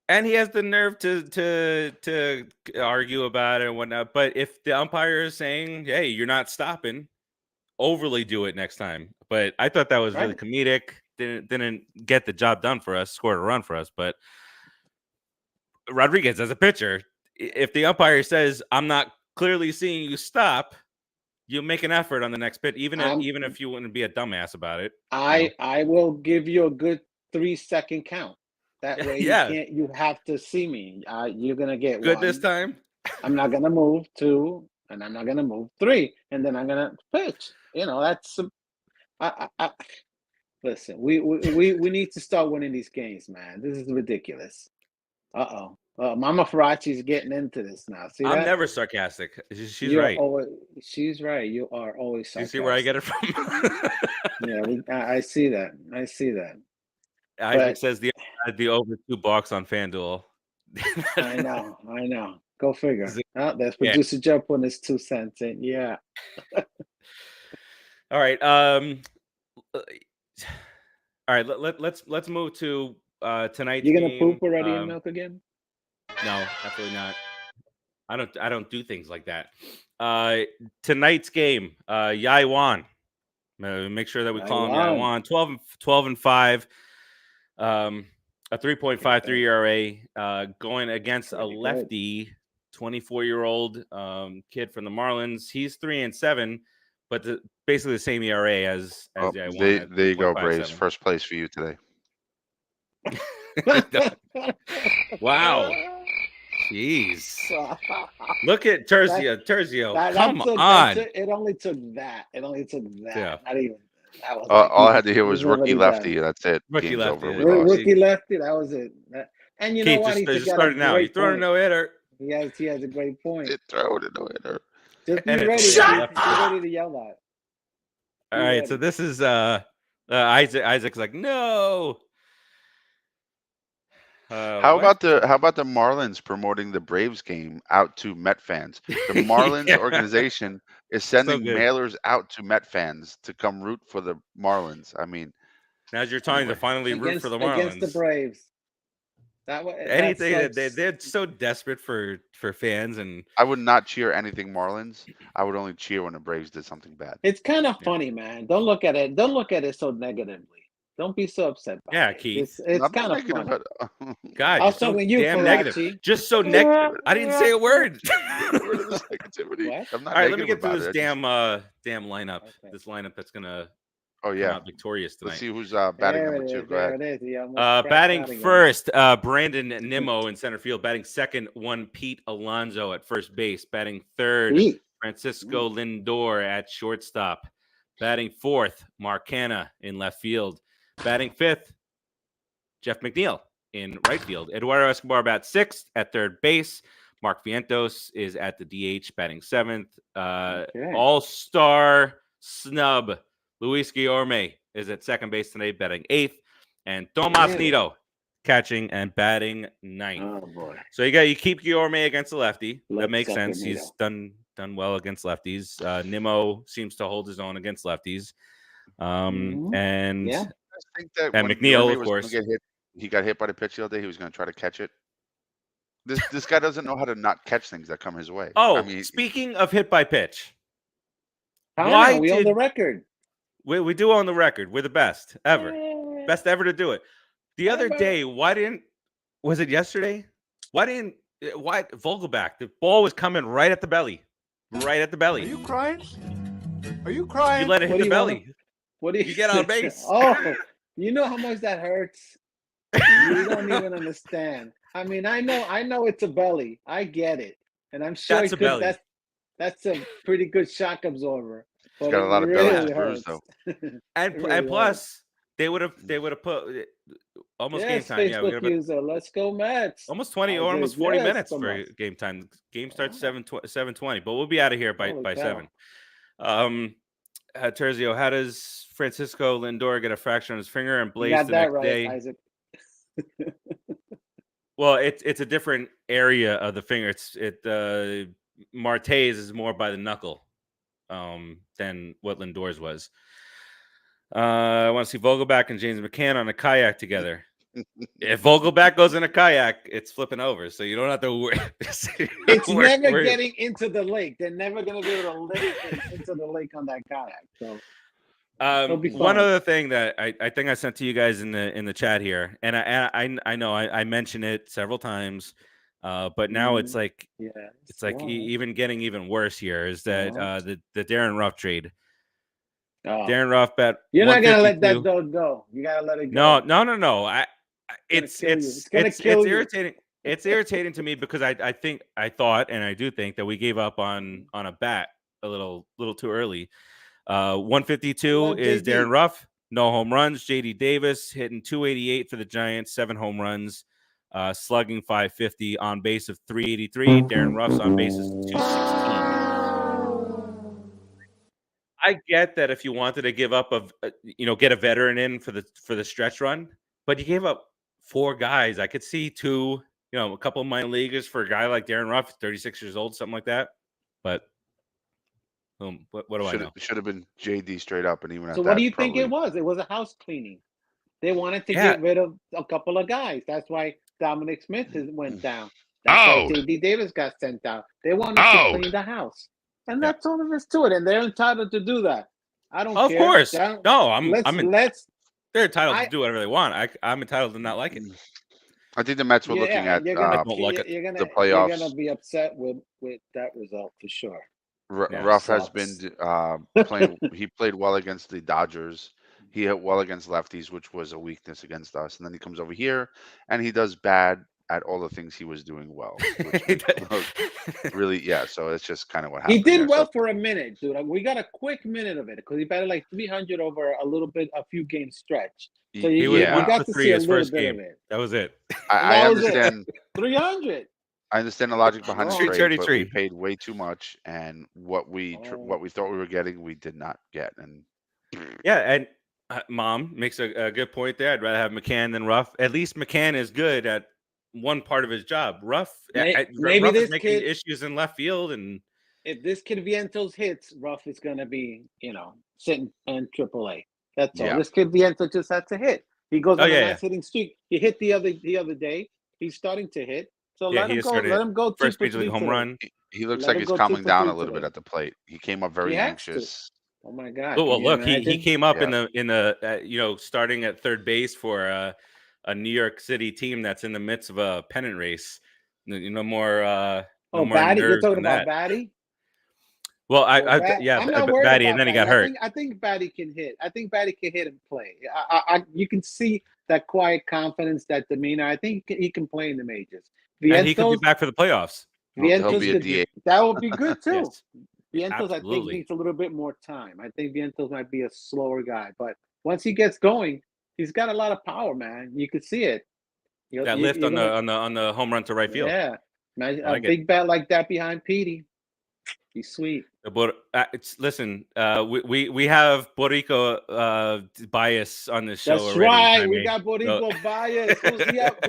And he has the nerve to argue about it and whatnot. But if the umpire is saying, hey, you're not stopping, overly do it next time. But I thought that was really comedic. Didn't get the job done for us, scored a run for us. But Rodriguez, as a pitcher, if the umpire says, I'm not clearly seeing you stop, you'll make an effort on the next pitch, even if you wouldn't be a dumbass about it. I will give you a good 3-second count. That way you have to see me. You're going to get good 1. This time. I'm not going to move 2, and I'm not going to move 3, and then I'm going to pitch. That's Listen, we need to start winning these games, man. This is ridiculous. Mama Farace's getting into this now. See that? I'm never sarcastic. She's You're right. She's right. You are always sarcastic. You see where I get it from? Yeah, I see that. I see that. Isaac says the over $2 on FanDuel. I know. Go figure. That's producer Joe putting his 2 cents in. Yeah. All right. All right. Let's move to tonight's You gonna game. poop already in milk again? No, absolutely not. I don't do things like that. Tonight's game, Yaiwan. Make sure that we call him Yaiwan. 12-5. A 3.53 ERA. Going against a lefty, 24-year-old kid from the Marlins. He's 3-7, but basically the same ERA as Yaiwan. There you go, Braves. First place for you today. Wow. Jeez. Look at Terzio. Come on. It only took that. Yeah. Not even. All I had to hear was rookie lefty. That's it. Rookie lefty. Rookie lefty. That was it. And you know what? Just started now. You're throwing a no-hitter. He has a great point. Throwing a no-hitter. Just be ready. Be ready to yell at. All right. So this is Isaac's like, no. How about the Marlins promoting the Braves game out to Met fans? The Marlins organization is sending mailers out to Met fans to come root for the Marlins. I mean, now's your time to finally root for the Marlins against the Braves. Anything they're so desperate for fans, and I would not cheer anything Marlins. I would only cheer when the Braves did something bad. It's kind of funny, man. Don't look at it so negatively. Don't be so upset. Keith. It's kind of funny. God, you're so damn negative. Just so negative. I didn't say a word. Negativity. All right, let me get through this damn lineup. Okay. This lineup that's gonna come out victorious tonight. Let's see who's batting number 2. Go ahead. Batting first, Brandon Nimmo in center field. Batting second, Pete Alonso at first base. Batting third, Francisco Lindor at shortstop. Batting fourth, Mark Canha in left field. Batting fifth, Jeff McNeil in right field. Eduardo Escobar bats sixth at third base. Mark Vientos is at the DH, batting seventh. All-star snub, Luis Guillorme is at second base tonight, batting eighth. And Tomas Nido catching and batting ninth. Oh, boy. So you keep Guillorme against the lefty. That makes sense. He's done well against lefties. Nimmo seems to hold his own against lefties. And McNeil, of course. He got hit by the pitch the other day. He was going to try to catch it. This guy doesn't know how to not catch things that come his way. Oh, speaking of hit by pitch. Why we own the record? We do own the record. We're the best ever. Best ever to do it. The other day, was it yesterday? Why Vogelback? The ball was coming right at the belly. Right at the belly. Are you crying? You let it hit the belly. What do you get on base? Oh, you know how much that hurts? You don't even understand. I mean, I know it's a belly. I get it. And I'm sure that's a pretty good shock absorber. He's got a lot of belly bruise though. And plus they would have put almost game time. Facebook user. Let's go Mets. Almost 20 or almost 40 minutes for game time. Game starts 7:20, but we'll be out of here by 7. Terzio, how does Francisco Lindor get a fracture on his finger and blaze the next day? Isaac. Well, it's a different area of the finger. Marte's is more by the knuckle than what Lindor's was. I want to see Vogelback and James McCann on a kayak together. If Vogelback goes in a kayak, it's flipping over, so you don't have to worry. It's never getting into the lake. They're never going to be able to let it into the lake on that kayak. So, one other thing that I think I sent to you guys in the chat here, and I know I mentioned it several times, but now it's like even getting even worse here is that the Darren Ruff trade. Darren Ruff bet. You're not gonna let that go. You gotta let it go. No. It's irritating. It's irritating to me because I thought and I do think that we gave up on a bat a little too early. 152 is Darren Ruff. no home runs. JD Davis hitting 288 for the Giants, 7 home runs, slugging 550, on base of 383. Darren Ruff's on base is 216. I get that if you wanted to give up get a veteran in for the stretch run, but you gave up 4 guys. I could see 2, a couple of minor leaguers for a guy like Darren Ruff, 36 years old, something like that. But what do I know? Should have been JD straight up, and even at So that, what do you probably... think it was? It was a house cleaning. They wanted to get rid of a couple of guys. That's why Dominic Smith went down. That's why JD Davis got sent out. They wanted to clean the house, and that's all there is to it. And they're entitled to do that. I don't care. Of course, no, they're entitled to do whatever they want. I'm entitled to not like it. I think the Mets were looking at the playoffs. You're gonna be upset with that result for sure. Ruff has been playing. He played well against the Dodgers. He hit well against lefties, which was a weakness against us. And then he comes over here, and he does bad at all the things he was doing well. Really, yeah. So it's just kind of what happened. He did well for a minute, dude. We got a quick minute of it because he batted like 300 over a few game stretch. So we got to see a little bit of it. That was it. I understand. 300. I understand the logic behind the trade, but we paid way too much, and what we thought we were getting, we did not get. And and Mom makes a good point there. I'd rather have McCann than Ruff. At least McCann is good at one part of his job. Ruff is making issues in left field, and if this kid Vientos hits, Ruff is going to be sitting in AAA. That's all. This kid Vientos just had to hit. He goes on a nice hitting streak. He hit the other day. He's starting to hit. So let him go. Let him go. First major league home run. He looks like he's calming down a little bit at the plate. He came up very anxious. Oh my God! Oh, well, look, he came up in the starting at third base for a New York City team that's in the midst of a pennant race. No more. Batty, you're talking about Batty. Well, Batty, and then he got hurt. I think Batty can hit. I think Batty can hit and play. You can see that quiet confidence, that demeanor. I think he can play in the majors. And he could be back for the playoffs. He'll be a DH. That would be good too. Vientos, I think, needs a little bit more time. I think Vientos might be a slower guy, but once he gets going, he's got a lot of power, man. You could see it. That lift on the home run to right field. Yeah, a big bat like that behind Petey. He's sweet. But listen, we have Boricua bias on this show. That's right. We got Boricua bias. Who's he up?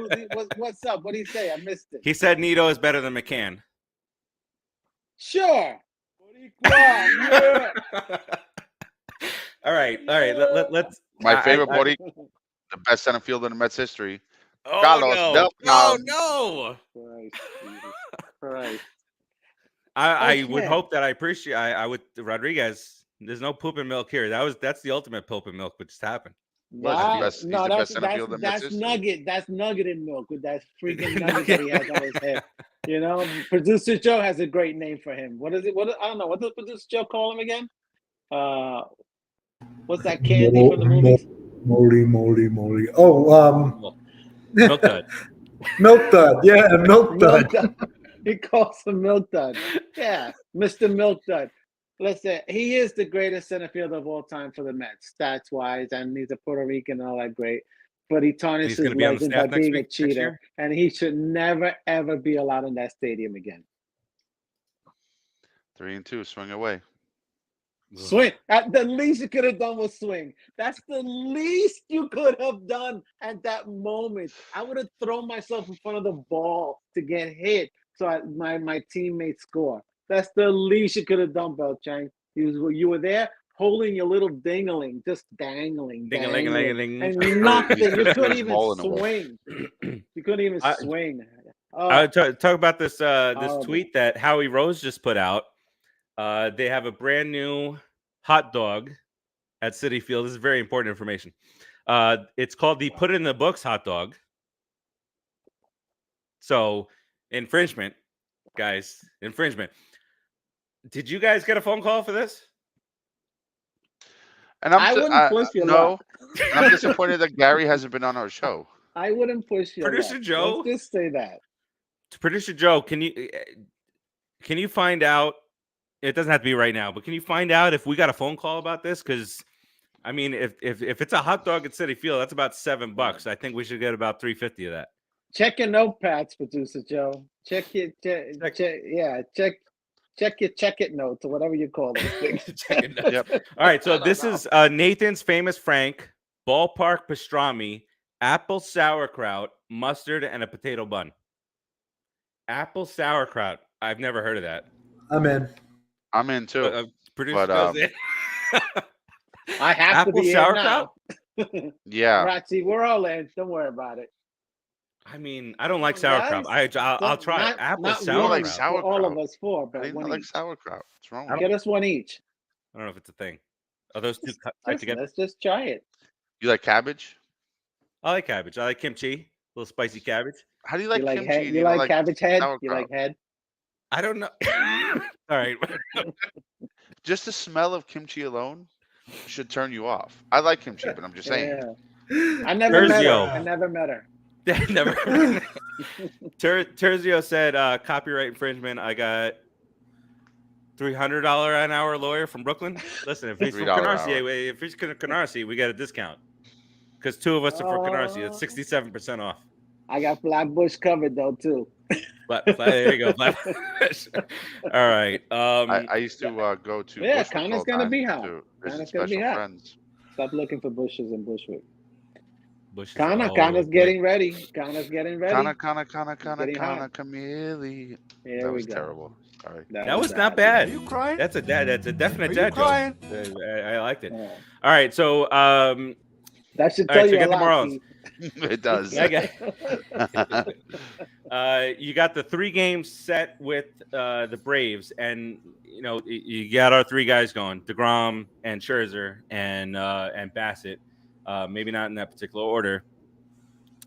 What's up? What did he say? I missed it. He said Nito is better than McCann. Sure. Yeah. All right. Let's. My favorite Boricua, the best center fielder in the Mets history. Oh, Carlos no! Right. I would hope that I would Rodriguez. There's no poop and milk here. That's the ultimate poop and milk, which just happened. That's nugget. That's nugget in milk with that freaking nugget that he has on his head. Producer Joe has a great name for him. What is it? I don't know. What does Producer Joe call him again? What's that candy from the movies? Moly. Oh, Milk Dud. Milk Dud. Yeah, Milk Dud. He calls him Milk Dud. Yeah, Mr. Milk Dud. Listen, he is the greatest center fielder of all time for the Mets, stats-wise, and he's a Puerto Rican and all that great. But he tarnished his legend by being a cheater, and he should never, ever be allowed in that stadium again. 3-2, swing away. Swing. The least you could have done was swing. That's the least you could have done at that moment. I would have thrown myself in front of the ball to get hit so my teammates score. That's the least you could have done, Belchang. You were there holding your little dingling, just dangling. And nothing. You couldn't even swing. You couldn't even swing. I talk about this tweet that Howie Rose just put out. They have a brand new hot dog at Citi Field. This is very important information. It's called the Put It in the Books hot dog. So, infringement, guys. Infringement. Did you guys get a phone call for this? And I wouldn't push you. No, I'm disappointed that Gary hasn't been on our show. I wouldn't push you. Producer Joe, let's just say that. Producer Joe, can you find out? It doesn't have to be right now, but can you find out if we got a phone call about this? Because I mean, if it's a hot dog at Citi Field, that's about $7. I think we should get about $3.50 of that. Check your notepads, producer Joe. Check your check it notes or whatever you call those things. Check it notes. Yep. All right, so this is Nathan's Famous Frank, ballpark pastrami, apple sauerkraut, mustard, and a potato bun. Apple sauerkraut. I've never heard of that. I'm in. I'm in too. Producer goes in. I have to be sauerkraut? In now. Yeah. Rachi, we're all in. Don't worry about it. I mean, I don't like sauerkraut. I'll try it. Apple not sauerkraut. Like sauerkraut. For all of us four, but I didn't like sauerkraut. What's wrong with Get us one each. I don't know if it's a thing. Are those two cut together? Let's just try it. You like cabbage? I like cabbage. I like kimchi. A little spicy cabbage. How do you like kimchi? Head? You like cabbage head? Sauerkraut? You like head? I don't know. All right. Just the smell of kimchi alone should turn you off. I like kimchi, but I'm just saying. Yeah. I never met her. Never. Terzio said copyright infringement. I got $300 an hour lawyer from Brooklyn. Listen, if he's from Canarsie, we get a discount because two of us are from Canarsie. It's 67% off. I got Flatbush covered though too. There you go. Flatbush. All right. I used to go to. Yeah, Connor's gonna be hot. Connor's gonna be hot. Friends. Stop looking for bushes in Bushwick. Connor's getting ready. Connor's getting ready. Connor, Camille. That was terrible. Sorry. That was not bad. Are you crying? That's a definite dad joke. I liked it. Yeah. All right, so that should tell you a lot. It does. You got the 3 games set with the Braves, and you got our 3 guys going: DeGrom and Scherzer and Bassett. Maybe not in that particular order.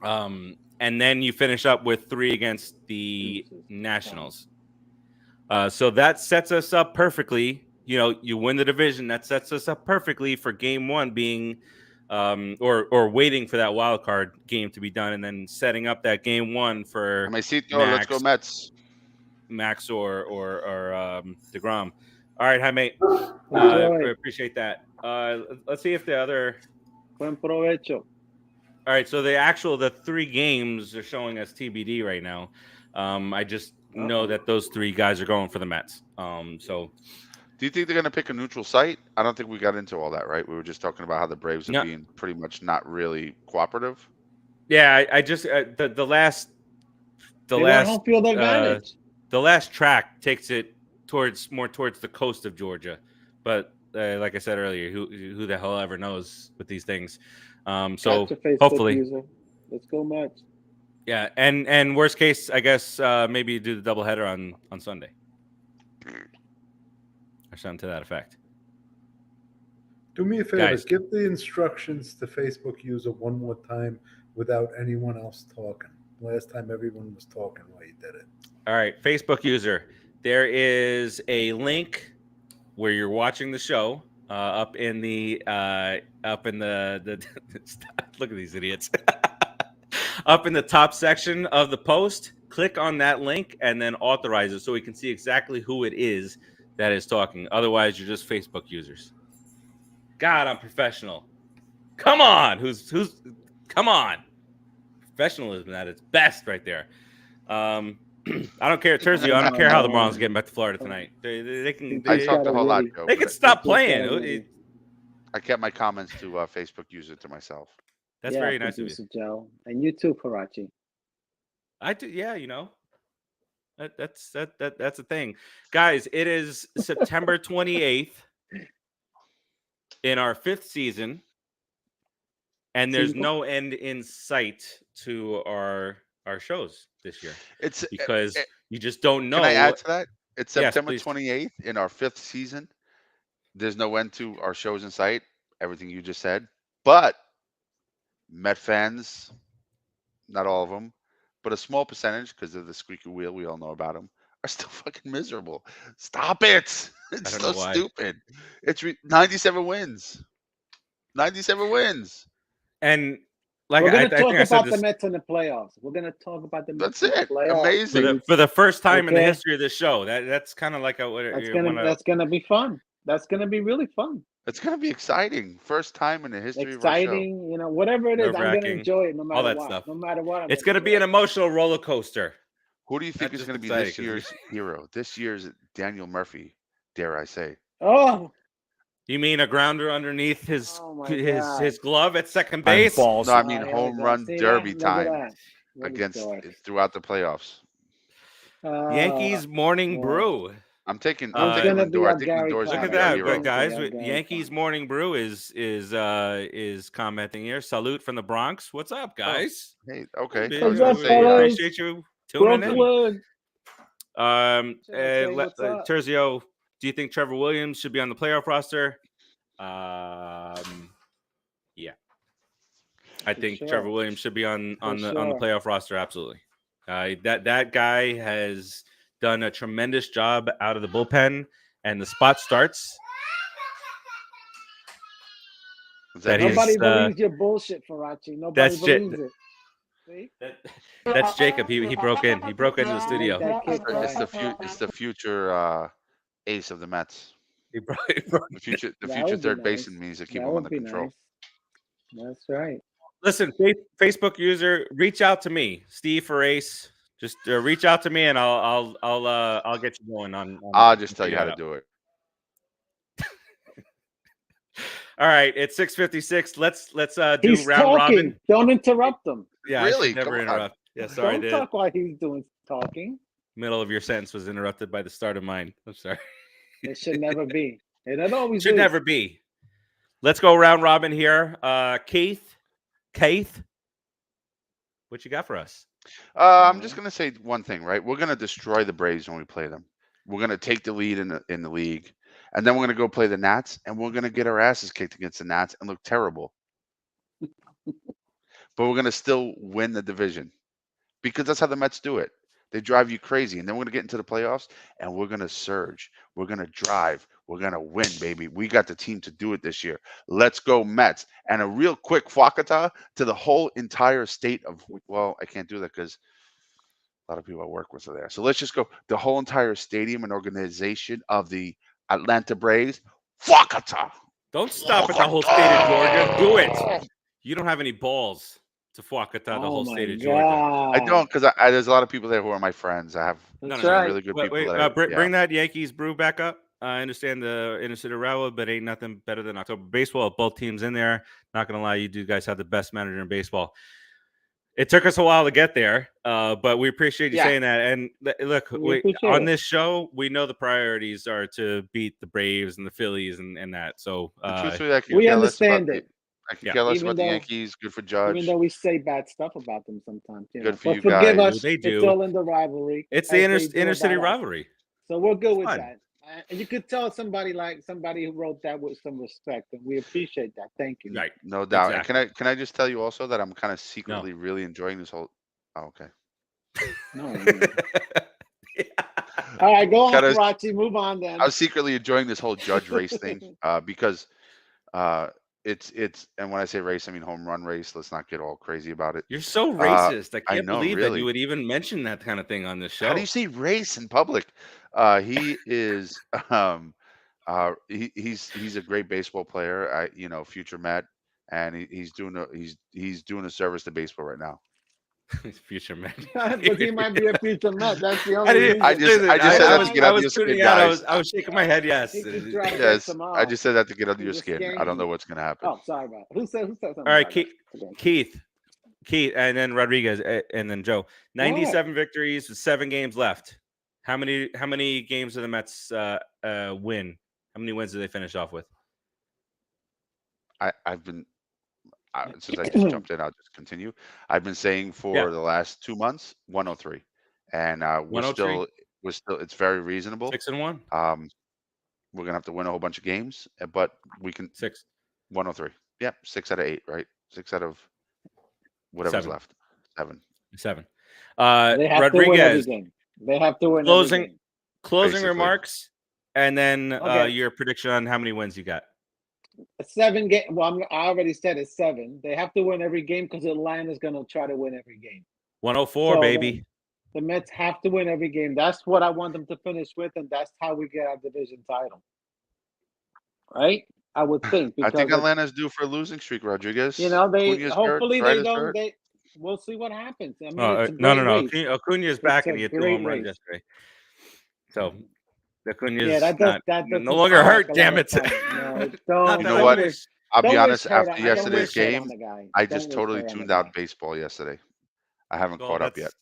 And then you finish up with 3 against the Nationals. So that sets us up perfectly. You win the division. That sets us up perfectly for game 1 being, or waiting for that wild card game to be done, and then setting up that game 1 for Max, let's go Mets. Max or DeGrom. All right, hi mate. Appreciate that. Let's see if the other. Buen provecho. All right, so the 3 games are showing us TBD right now. I just know that those 3 guys are going for the Mets. So, do you think they're going to pick a neutral site? I don't think we got into all that, right? We were just talking about how the Braves are being pretty much not really cooperative. Yeah, I just the last home field advantage. The last track takes it more towards the coast of Georgia, but like I said earlier, who the hell ever knows with these things? So hopefully, let's go Mets. Yeah, and worst case, I guess maybe you do the doubleheader on Sunday or something to that effect. Do me a favor, Guys. give the instructions to Facebook user one more time without anyone else talking. Last time everyone was talking while you did it. All right, Facebook user, there is a link where you're watching the show up in the look at these idiots. Up in the top section of the post, click on that link and then authorize it so we can see exactly who it is that is talking. Otherwise, you're just Facebook users. God, I'm professional. Come on, come on. Professionalism at its best right there. I don't care, Terzio. I don't care how the Marlins are getting back to Florida tonight. They can. I talked a whole lot, Joe. They can stop playing. I kept my comments to Facebook user to myself. That's very nice of you, Joe. And you too, Farace. I do. Yeah, that's a thing, guys. It is September 28th in our 5th season, and there's no end in sight to our shows this year. It's because you just don't know. Can I add to that? It's September Yes, 28th in our 5th season. There's no end to our shows in sight. Everything you just said, but Met fans, not all of them, but a small percentage, because of the squeaky wheel, we all know about them, are still fucking miserable. Stop it! It's so stupid. It's 97 wins. 97 wins. And we're going to talk about the Mets in the playoffs. We're going to talk about the Mets. That's it. Amazing. For the first time in the history of this show. That's kind of like that's going to be fun. That's going to be really fun. It's going to be exciting. First time in the history of our show. Exciting, whatever it is, I'm going to enjoy it no matter all that what. stuff. No matter what, it's going to be an emotional roller coaster. Who do you think is going to be this year's hero? This year's Daniel Murphy, dare I say? Oh, you mean a grounder underneath his glove at second base? No, I mean home run derby time against throughout the playoffs. Yankees Morning Brew. I'm taking Lindor. I think Lindor's look at that, guys. Yankees Morning Brew is commenting here. Salute from the Bronx. What's up, guys? Oh, hey, okay. We appreciate you tuning in. Terzio, do you think Trevor Williams should be on the playoff roster? Yeah, I think Trevor Williams should be on the playoff roster. Absolutely. That guy has done a tremendous job out of the bullpen, and the spot starts. Nobody believes your bullshit, Farace. Nobody believes it. See? That's Jacob. He broke in. He broke into the studio. It's the future ace of the Mets. The future third baseman means to keep him under control. That's right. Listen, Facebook user, reach out to me, Steve Farace. Just reach out to me, and I'll get you going on. I'll just tell you how to do it. All right, it's 6:56. Let's do he's round talking. robin. Don't interrupt him. Yeah, really? Never interrupt. Yeah, sorry. Don't talk while he's talking. Middle of your sentence was interrupted by the start of mine. I'm sorry. It should never be. It always should never be. Let's go round robin here. Keith, what you got for us? I'm just gonna say one thing, right? We're gonna destroy the Braves when we play them. We're gonna take the lead in the league, and then we're gonna go play the Nats, and we're gonna get our asses kicked against the Nats and look terrible. But we're gonna still win the division because that's how the Mets do it. They drive you crazy, and then we're gonna get into the playoffs, and we're gonna surge. We're gonna drive. We're gonna win, baby. We got the team to do it this year. Let's go, Mets! And a real quick Fwakata to the whole entire state of. Well, I can't do that because a lot of people I work with are there. So let's just go the whole entire stadium and organization of the Atlanta Braves. Fwakata! Don't stop at the whole state of Georgia. Do it. You don't have any balls to Fwakata the whole state of Georgia. I don't, because there's a lot of people there who are my friends. I have really good people. Bring that Yankees brew back up. I understand the inner-city rival, but ain't nothing better than October baseball. Both teams in there. Not gonna lie, you guys have the best manager in baseball. It took us a while to get there, but we appreciate you saying that. And look, on this show, we know the priorities are to beat the Braves and the Phillies and that. So we understand it. I can care less about the Yankees. Good for Judge. Even though we say bad stuff about them sometimes. Good for you guys. Forgive us. They do. It's all in the rivalry. It's the inner-city rivalry. So we're good with that. And you could tell somebody who wrote that with some respect, and we appreciate that. Thank you. Right. No doubt. Exactly. And can I just tell you also that I'm kind of secretly really enjoying this whole. Oh, okay. No. All right, go on, Farace. Move on then. I was secretly enjoying this whole Judge race thing because it's and when I say race, I mean home run race. Let's not get all crazy about it. You're so racist. I can't believe that you would even mention that kind of thing on this show. How do you say race in public? He is he's a great baseball player. Future Met, and he's doing a service to baseball right now. Future Met. But he might be a future Met. That's the only reason. I just said that to get under your skin, guys. I was shaking my head. Yes. Yes. I just said that to get under your skin. I don't know what's going to happen. Oh, sorry about it. Who said something? All right, Keith, and then Rodriguez, and then Joe. 97 victories with 7 games left. How many games do the Mets win? How many wins do they finish off with? I've been. Since I just jumped in, I'll just continue. I've been saying for the last 2 months, 103, and we're still. It's very reasonable. 6-1. We're gonna have to win a whole bunch of games, but we can 103. Yep, 6 out of 8, right? 6 out of whatever's left. 7. They have Rodriguez. To win every game. They have to win. Closing remarks, and then your prediction on how many wins you got. 7 game. Well, I already said it's 7. They have to win every game because Atlanta's going to try to win every game. 104, baby. The Mets have to win every game. That's what I want them to finish with, and that's how we get our division title. right? I would think I think because Atlanta's due for a losing streak, Rodriguez. they Acuna's hurt. hopefully they Strider's don't. hurt. We'll see what happens. I mean, Oh, it's a no, great race. Acuna is It's back, and a he hit 2 great home runs race. yesterday. So Acuna Yeah, is that does no puts longer back hurt. a lot Damn of it! fun. No, Not don't You that know I what? wish. I'll be don't wish honest. hurt. After Don't yesterday's wish hurt on game, the guy. I Don't just wish totally hurt on the tuned guy. out baseball yesterday. I haven't Well, caught up yet.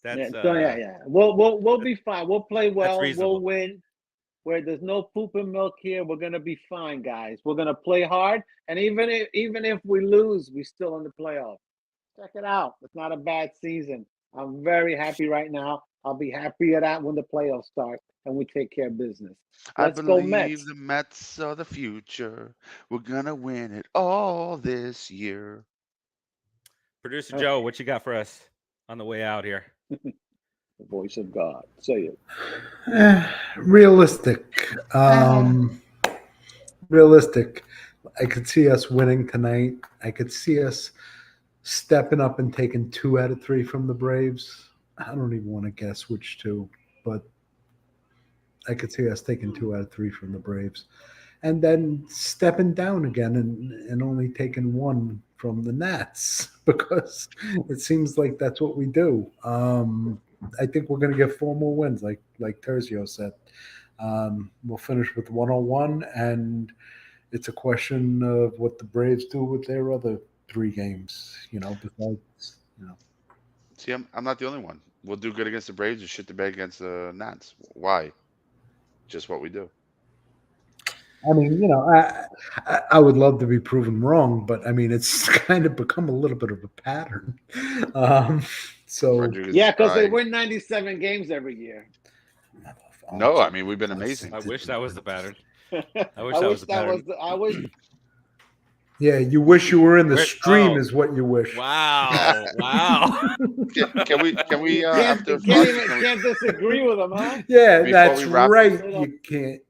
that's Yeah. We'll be fine. We'll play well. reasonable. We'll win. Where there's no poop and milk here, we're gonna be fine, guys. We're gonna play hard, and even if we lose, we're still in the playoffs. Check it out. It's not a bad season. I'm very happy right now. I'll be happier that when the playoffs start and we take care of business. Let's go Mets. The Mets are the future. We're gonna win it all this year. Producer Joe, what you got for us on the way out here? The voice of God. Say it. Realistic. Realistic. I could see us winning tonight. I could see us stepping up and taking 2 out of 3 from the Braves. I don't even want to guess which 2, but I could see us taking 2 out of 3 from the Braves. And then stepping down again and only taking 1 from the Nats, because it seems like that's what we do. I think we're going to get 4 more wins, like Terzio said. We'll finish with 101, and it's a question of what the Braves do with their other 3 games, besides, See, I'm not the only one. We'll do good against the Braves and shit the bed against the Nats. Why? Just what we do. I mean, I would love to be proven wrong, but I mean, it's kind of become a little bit of a pattern. Yeah, because they win 97 games every year. No, I mean, we've been amazing. I wish that was the pattern. I wish that was I wish. Yeah, you wish you were in the stream, is what you wish. Wow, wow. Can we? Can't disagree with them, huh? Yeah, that's right. You can't.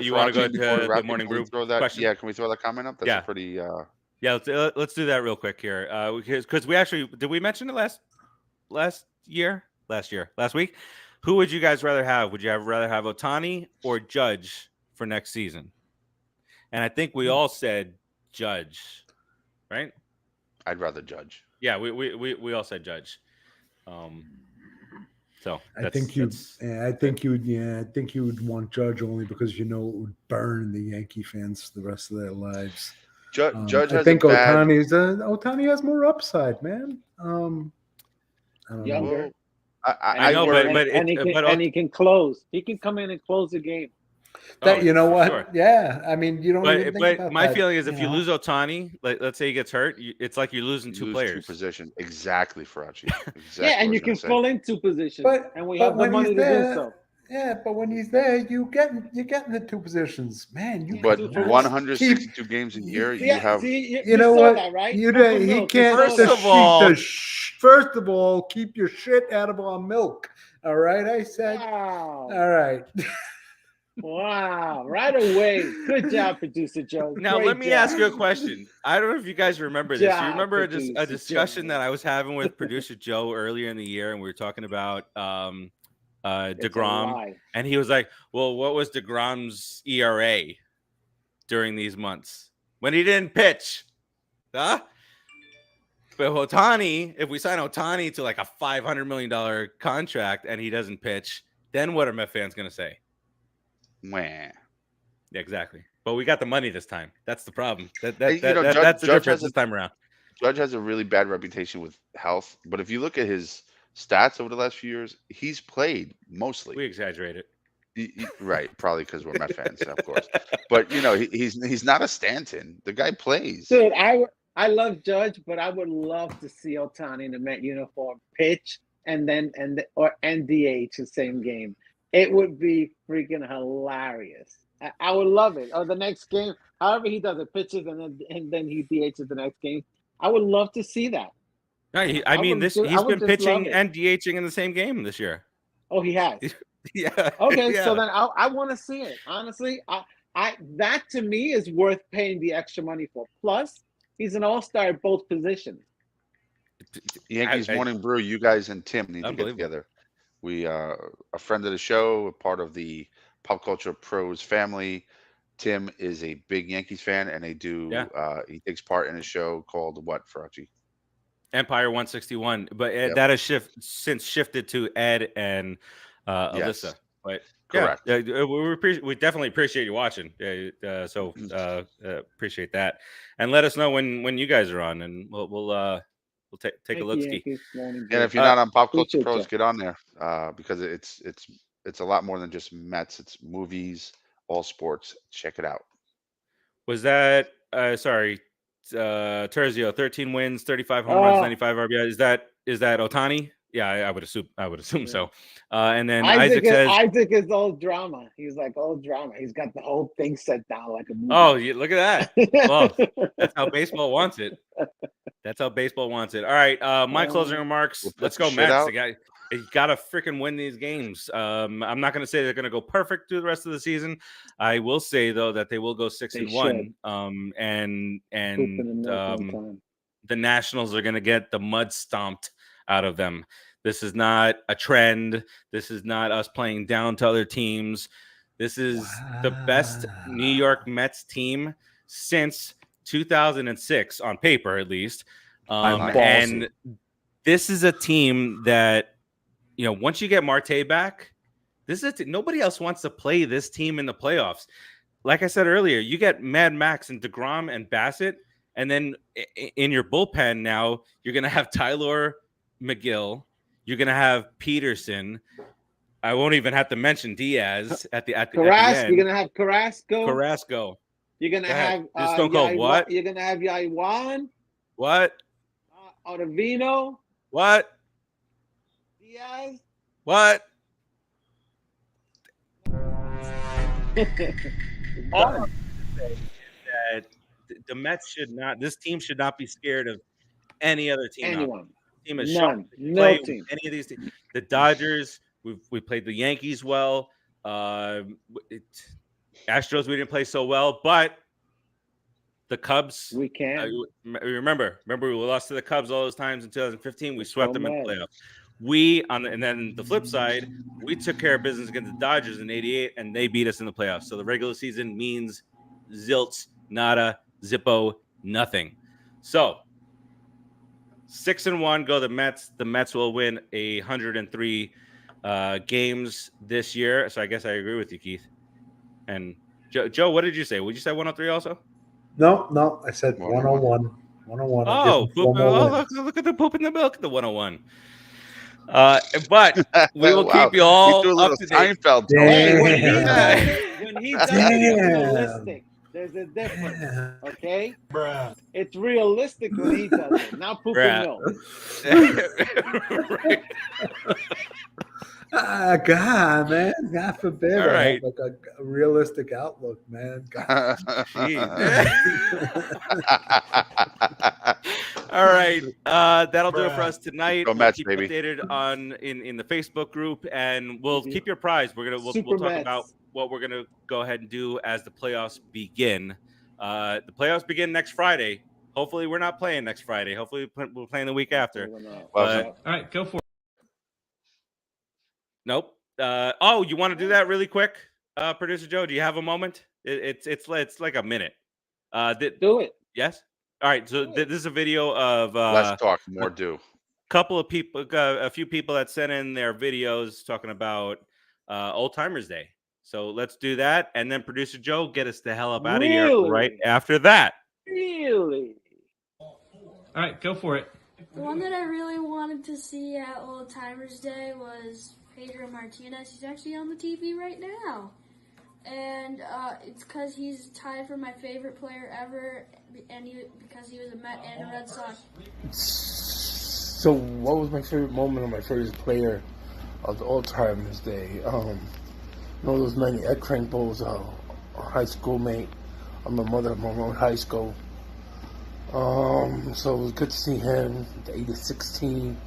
You want to go to the morning brew question? Yeah, can we throw that comment up? That's a pretty. Yeah, let's do that real quick here, because we actually did we mention it last week? Who would you guys rather have? Would you rather have Ohtani or Judge for next season? And I think we all said Judge, right? I'd rather Judge. Yeah, we all said Judge. So I think you would want Judge only because it would burn the Yankee fans the rest of their lives. Judge I think Ohtani has more upside, man. I don't Younger. know. I know, but he can close. He can come in and close the game. You know what? Sure. Yeah, I mean, you don't. Even think about my that, feeling is, if you lose Ohtani, let's say he gets hurt, it's like you're losing two players. 2 positions, exactly, Farace. Exactly. Yeah, and you can fill in 2 positions, and we have the money to do so. Yeah, but when he's there, you get the 2 positions, man. But 162 games a year, you have. You know what? That, right? He can't. First of all, keep your shit out of our milk. All right, I said. Wow. All right. Wow, right away. Good job, Producer Joe. Now, let me ask you a question. I don't know if you guys remember this. You remember a discussion that I was having with Producer Joe earlier in the year, and we were talking about DeGrom, and he was like, well, what was DeGrom's ERA during these months when he didn't pitch? Huh? But Ohtani, if we sign Ohtani to like a $500 million contract and he doesn't pitch, then what are Met fans going to say? Wah. Yeah, exactly. But we got the money this time. That's the problem. That's the difference this time around. Judge has a really bad reputation with health, but if you look at his stats over the last few years, he's played mostly. We exaggerate it. Right, probably because we're Met fans, of course. But he's not a Stanton. The guy plays. Dude, I love Judge, but I would love to see Ohtani in the Met uniform pitch and DH the same game. It would be freaking hilarious. I would love it. Or the next game, however he does it, pitches and then he DHs the next game. I would love to see that. He's been pitching and DHing in the same game this year. Oh, he has. Yeah. Okay, yeah. so then I want to see it. Honestly, that to me is worth paying the extra money for. Plus, he's an all-star at both positions. Yankees Morning Brew, you guys and Tim need to get together. We a friend of the show, a part of the Pop Culture Pros family. Tim is a big Yankees fan, and he takes part in a show called what, Farace? Empire 161, but Yep. that has since shifted to Ed and Yes. Alyssa. But Correct. Yeah, we definitely appreciate you watching. Appreciate that, and let us know when you guys are on, and we'll take a look ski. And if you're not on Pop Culture Pros, get on there because it's a lot more than just Mets. It's movies, all sports. Check it out. Was that Terzio, 13 wins, 35 home runs, 95 RBI. Is that Ohtani? Yeah, I would assume so. And then Isaac says Isaac is all drama. He's like all drama. He's got the whole thing set down like a movie. Oh, look at that. Well, that's how baseball wants it. All right. My closing remarks. Let's go Mets. You got to freaking win these games. I'm not going to say they're going to go perfect through the rest of the season. I will say though that they will go 6-1. And the Nationals are going to get the mud stomped out of them. This is not a trend. This is not us playing down to other teams. This is the best New York Mets team since 2006 on paper, at least. And this is a team that, once you get Marte back, nobody else wants to play this team in the playoffs. Like I said earlier, you get Mad Max and DeGrom and Bassett, and then in your bullpen now, you're going to have Tyler McGill. You're going to have Peterson. I won't even have to mention Diaz at the end. You're going to have Carrasco. You're going to have Stone Cold. What? You're going to have Yaiwan. What? Ottavino. What? Diaz. What? All that the Mets should not. This team should not be scared of any other team. Anyone. Team is None. No team. Any of these teams. The Dodgers. We played the Yankees well. Astros we didn't play so well, but the Cubs we can. Remember we lost to the Cubs all those times in 2015. We swept them in the playoffs. And then the flip side, we took care of business against the Dodgers in '88, and they beat us in the playoffs. So the regular season means zilts, nada, zippo, nothing. So 6-1 go the Mets. The Mets will win 103 games this year. So I guess I agree with you, Keith. And Joe, what did you say? Would you say 103 also? No, I said 101. 101. Oh, look at the poop in the milk, the 101. But we will keep you all up to date. Seinfeld. When he does it, it's realistic. There's a difference, okay? Bruh. It's realistic when he does it, not poop and milk. Right. God, man. God forbid. All right. I have like a realistic outlook, man. God. All right. That'll do it for us tonight. Go Mets, keep baby. Updated in the Facebook group, and we'll keep you apprised. We'll talk about what we're gonna go ahead and do as the playoffs begin. The playoffs begin next Friday. Hopefully, we're not playing next Friday. Hopefully, we're playing the week after. All right, go for it. Nope. You want to do that really quick, Producer Joe? Do you have a moment? It's like a minute. Do it. Yes. All right. So this is a video of less talk, more do. Couple of people, a few people that sent in their videos talking about Old Timers Day. So let's do that, and then Producer Joe, get us the hell up out of here right after that. Really? All right, go for it. The one that I really wanted to see at Old Timers Day was Pedro Martinez. He's actually on the TV right now. And it's because he's tied for my favorite player ever, and because he was a Met and a Red Sox. So what was my favorite moment of my favorite player of the Old Timers Day? Those many Ed Krankpo's high school mate. I'm a mother of my own high school. So it was good to see him, the 86 team.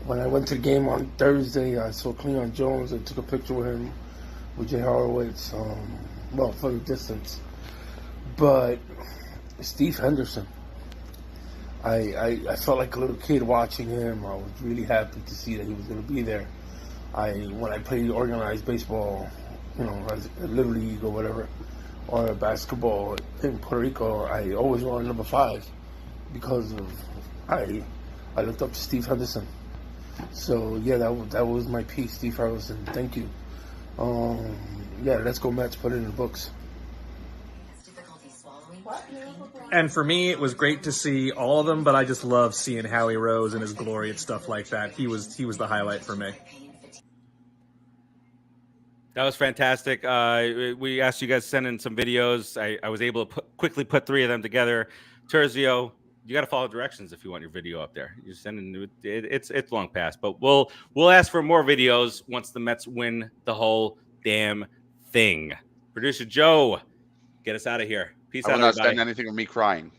When I went to the game on Thursday, I saw Cleon Jones. I took a picture with him, with Jay Horowitz, for the distance. But Steve Henderson, I felt like a little kid watching him. I was really happy to see that he was going to be there. When I played organized baseball as a Little League or whatever, or basketball in Puerto Rico, I always wore number 5 because of I looked up to Steve Henderson. So yeah, that was my piece, Steve Harrelson. Thank you. Yeah, let's go Mets. Put it in the books. And for me, it was great to see all of them, but I just love seeing Howie Rose and his glory and stuff like that. He was the highlight for me. That was fantastic. We asked you guys to send in some videos. I was able to quickly put 3 of them together. Terzio, you got to follow directions if you want your video up there. You're sending it's long past, but we'll ask for more videos once the Mets win the whole damn thing. Producer Joe, get us out of here. Peace out, I will not everybody. send anything of me crying.